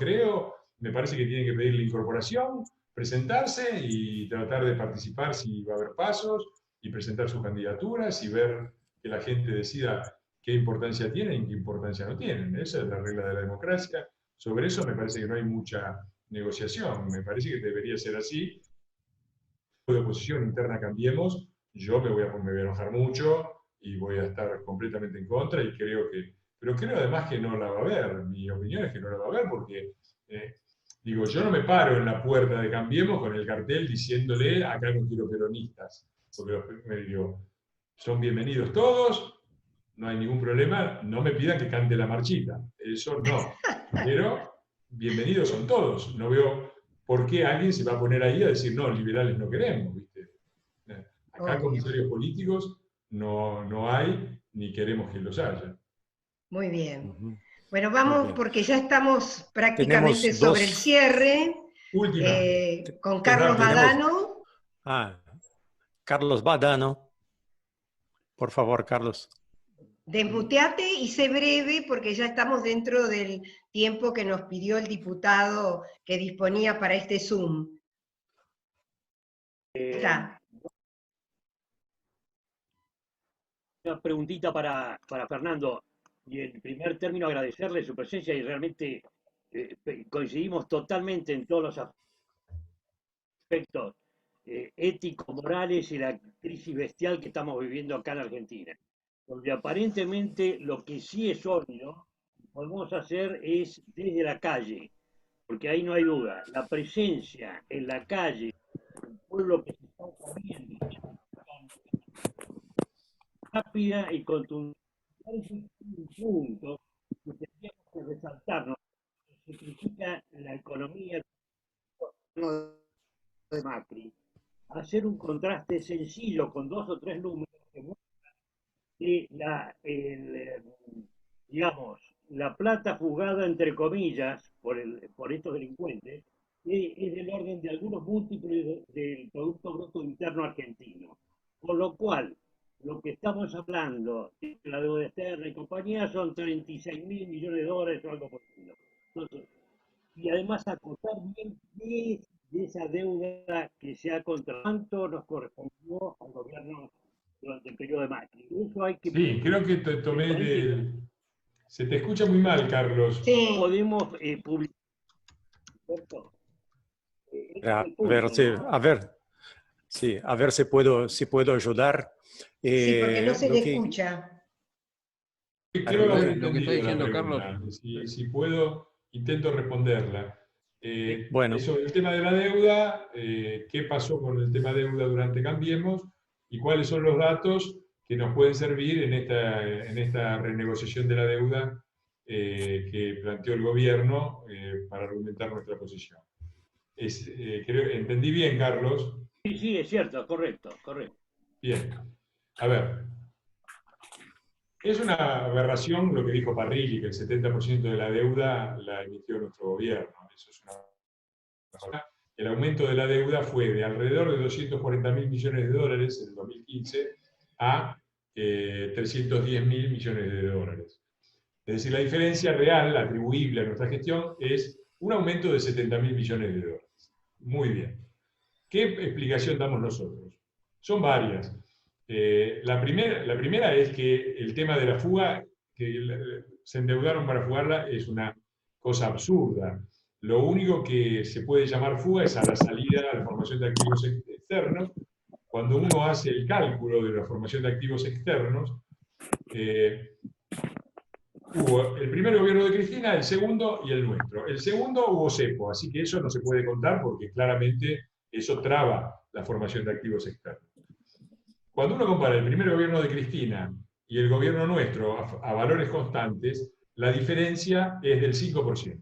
me parece que tienen que pedir la incorporación, presentarse y tratar de participar si va a haber pasos, y presentar sus candidaturas y ver que la gente decida qué importancia tienen y qué importancia no tienen. Esa es la regla de la democracia. Sobre eso me parece que no hay mucha negociación. Me parece que debería ser así. De oposición interna Cambiemos, yo me voy a enojar mucho y voy a estar completamente en contra, y pero creo además que no la va a haber. Mi opinión es que no la va a haber porque, yo no me paro en la puerta de Cambiemos con el cartel diciéndole acá no quiero peronistas, porque son bienvenidos todos, no hay ningún problema, no me pidan que cante la marchita, eso no, pero bienvenidos son todos. No veo por qué alguien se va a poner ahí a decir, no, liberales no queremos, ¿viste? Acá comisarios políticos no hay, ni queremos que los haya. Muy bien. Bueno, vamos porque ya estamos prácticamente sobre el cierre. Con Carlos Badano. Carlos Badano. Por favor, Carlos. Desmuteate y sé breve porque ya estamos dentro del tiempo que nos pidió el diputado que disponía para este Zoom. Está. Una preguntita para Fernando. Y en primer término agradecerle su presencia, y realmente coincidimos totalmente en todos los aspectos éticos, morales y la crisis bestial que estamos viviendo acá en Argentina. Donde aparentemente lo que sí es sólido, podemos hacer es desde la calle, porque ahí no hay duda, la presencia en la calle del pueblo que se está oponiendo rápida y contundente. Es un punto que tendríamos que resaltarnos. Se critica la economía de Macri. Hacer un contraste sencillo con 2 o 3 números que muestran que la plata fugada, entre comillas, por estos delincuentes, es del orden de algunos múltiplos del Producto Bruto Interno Argentino. Con lo cual, lo que estamos hablando de la deuda externa y compañía son 36.000 millones de dólares o algo por el estilo. Entonces, y además acotar bien qué es de esa deuda que se ha contraído, cuánto nos correspondió al gobierno durante el periodo de Macri. Eso hay que... Sí, creo que se te escucha muy mal, Carlos. Sí. Podemos publicar. A ver si puedo ayudar. Sí, porque no se le escucha. Creo lo que está diciendo Carlos. Si puedo, intento responderla. Bueno. Sobre el tema de la deuda, qué pasó con el tema de deuda durante Cambiemos y cuáles son los datos que nos pueden servir en esta renegociación de la deuda que planteó el gobierno para argumentar nuestra posición. ¿Entendí bien, Carlos? Sí, es cierto, correcto. Bien. A ver, es una aberración lo que dijo Parrilli, que el 70% de la deuda la emitió nuestro gobierno. Eso es una... el aumento de la deuda fue de alrededor de 240.000 millones de dólares en el 2015 a 310.000 millones de dólares. Es decir, la diferencia real, atribuible a nuestra gestión, es un aumento de 70.000 millones de dólares. Muy bien. ¿Qué explicación damos nosotros? Son varias. La primera es que el tema de la fuga, que se endeudaron para fugarla, es una cosa absurda. Lo único que se puede llamar fuga es a la salida de la formación de activos externos. Cuando uno hace el cálculo de la formación de activos externos, hubo el primer gobierno de Cristina, el segundo y el nuestro. El segundo hubo cepo, así que eso no se puede contar porque claramente eso traba la formación de activos externos. Cuando uno compara el primer gobierno de Cristina y el gobierno nuestro a valores constantes, la diferencia es del 5%.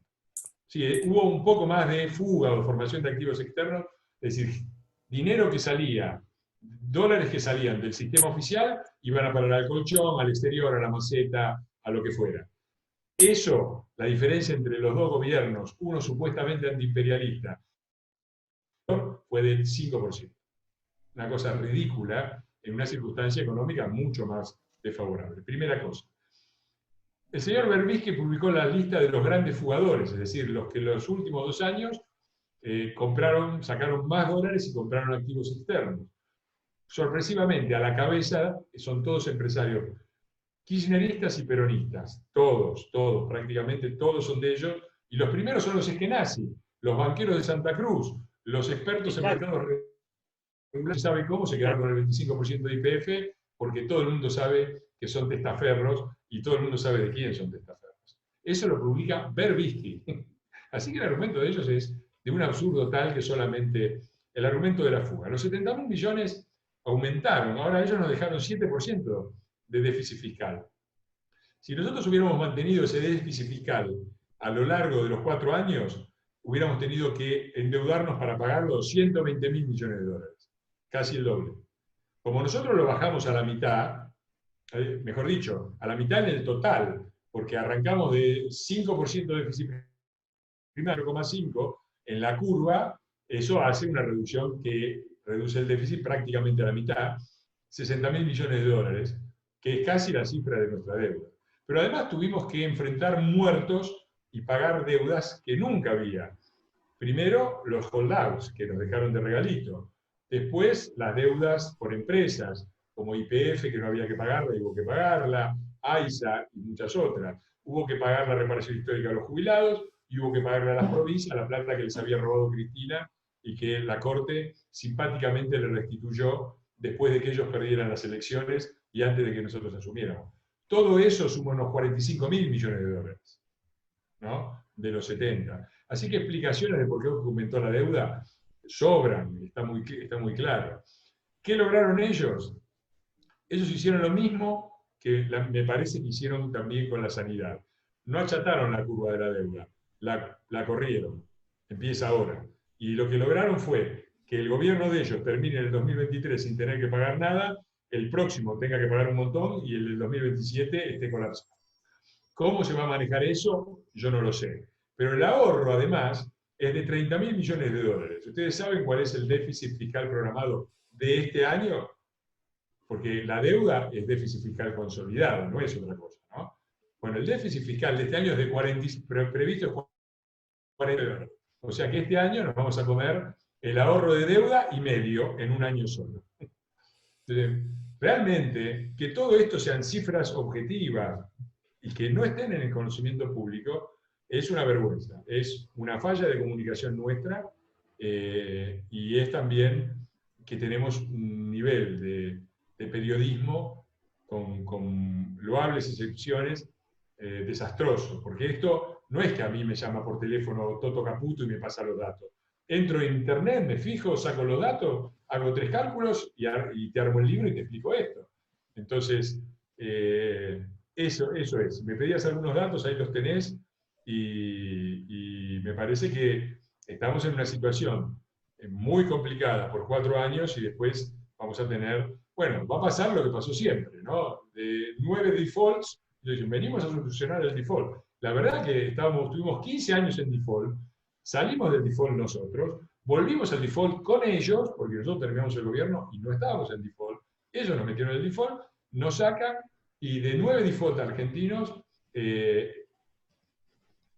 Sí, hubo un poco más de fuga o formación de activos externos, es decir, dinero que salía, dólares que salían del sistema oficial, iban a parar al colchón, al exterior, a la maceta, a lo que fuera. Eso, la diferencia entre los dos gobiernos, uno supuestamente antiimperialista, fue del 5%. Una cosa ridícula en una circunstancia económica mucho más desfavorable. Primera cosa. El señor Berbisky publicó la lista de los grandes fugadores, es decir, los que en los últimos 2 años sacaron más dólares y compraron activos externos. Sorpresivamente, a la cabeza son todos empresarios kirchneristas y peronistas, todos, prácticamente todos son de ellos, y los primeros son los eskenazi, los banqueros de Santa Cruz, los expertos en mercados regulares, ¿sabe cómo? Se quedaron con el 25% de YPF, porque todo el mundo sabe que son testaferros, y todo el mundo sabe de quién son testaferros. Eso lo publica Berbisky. Así que el argumento de ellos es de un absurdo tal que solamente el argumento de la fuga. Los 70.000 millones aumentaron, ahora ellos nos dejaron 7% de déficit fiscal. Si nosotros hubiéramos mantenido ese déficit fiscal a lo largo de los 4 años, hubiéramos tenido que endeudarnos para pagarlo 120.000 millones de dólares, casi el doble. Como nosotros lo bajamos a la mitad, mejor dicho, a la mitad en el total, porque arrancamos de 5% de déficit primario, 0,5, en la curva, eso hace una reducción que reduce el déficit prácticamente a la mitad, 60.000 millones de dólares, que es casi la cifra de nuestra deuda. Pero además tuvimos que enfrentar muertos y pagar deudas que nunca había. Primero, los holdouts, que nos dejaron de regalito. Después, las deudas por empresas, como YPF, que no había que pagarla, y hubo que pagarla, AISA y muchas otras. Hubo que pagar la reparación histórica a los jubilados, y hubo que pagarle a las provincias la plata que les había robado Cristina, y que la Corte simpáticamente le restituyó después de que ellos perdieran las elecciones y antes de que nosotros asumiéramos. Todo eso suma unos 45.000 millones de dólares, ¿no? De los 70. Así que explicaciones de por qué aumentó la deuda sobran, está muy claro. ¿Qué lograron ellos? Ellos hicieron lo mismo que me parece que hicieron también con la sanidad. No achataron la curva de la deuda, la corrieron. Empieza ahora. Y lo que lograron fue que el gobierno de ellos termine en el 2023 sin tener que pagar nada, el próximo tenga que pagar un montón y el del 2027 esté colapsado. ¿Cómo se va a manejar eso? Yo no lo sé. Pero el ahorro, además, es de 30.000 millones de dólares. ¿Ustedes saben cuál es el déficit fiscal programado de este año? Porque la deuda es déficit fiscal consolidado, no es otra cosa, ¿no? Bueno, el déficit fiscal de este año es de 40, previsto es 40 dólares. O sea que este año nos vamos a comer el ahorro de deuda y medio en un año solo. Entonces, realmente, que todo esto sean cifras objetivas y que no estén en el conocimiento público, es una vergüenza. Es una falla de comunicación nuestra y es también que tenemos un nivel de periodismo con loables excepciones desastroso. Porque esto no es que a mí me llama por teléfono Toto Caputo y me pasa los datos. Entro en internet, me fijo, saco los datos, hago 3 cálculos y te armo el libro y te explico esto. Entonces, eso es. Me pedías algunos datos, ahí los tenés, y me parece que estamos en una situación muy complicada por 4 años y después vamos a tener, bueno, va a pasar lo que pasó siempre, ¿no? De 9 defaults, venimos a solucionar el default. La verdad que tuvimos 15 años en default, salimos del default nosotros, volvimos al default con ellos, porque nosotros terminamos el gobierno y no estábamos en default. Ellos nos metieron en el default, nos sacan, y de 9 default argentinos,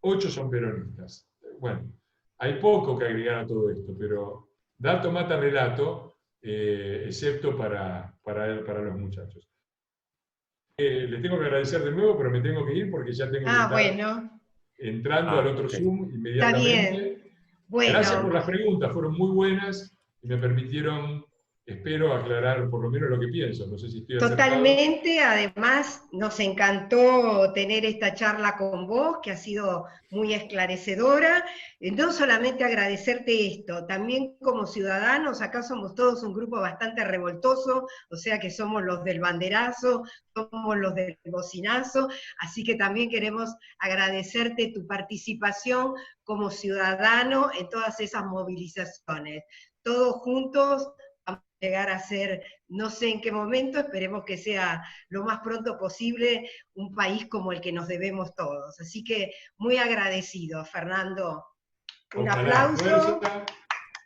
8 son peronistas. Bueno, hay poco que agregar a todo esto, pero dato mata relato, excepto para los muchachos. Les tengo que agradecer de nuevo, pero me tengo que ir porque ya tengo que estar entrando al otro Zoom inmediatamente. Está bien. Bueno. Gracias por las preguntas, fueron muy buenas y me permitieron, espero, aclarar por lo menos lo que pienso. No sé si estoy acertado. Totalmente, además nos encantó tener esta charla con vos, que ha sido muy esclarecedora. No solamente agradecerte esto, también como ciudadanos, acá somos todos un grupo bastante revoltoso, o sea que somos los del banderazo, somos los del bocinazo, así que también queremos agradecerte tu participación como ciudadano en todas esas movilizaciones. Todos juntos vamos a llegar a ser, no sé en qué momento, esperemos que sea lo más pronto posible, un país como el que nos debemos todos. Así que muy agradecido, Fernando. Un aplauso.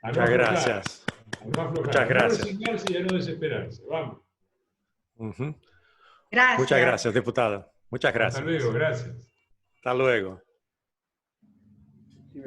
Muchas gracias. Muchas gracias. Y a no desesperarse. Vamos. Gracias. Muchas gracias, diputada. Muchas gracias. Hasta luego, gracias. Hasta luego. Sí,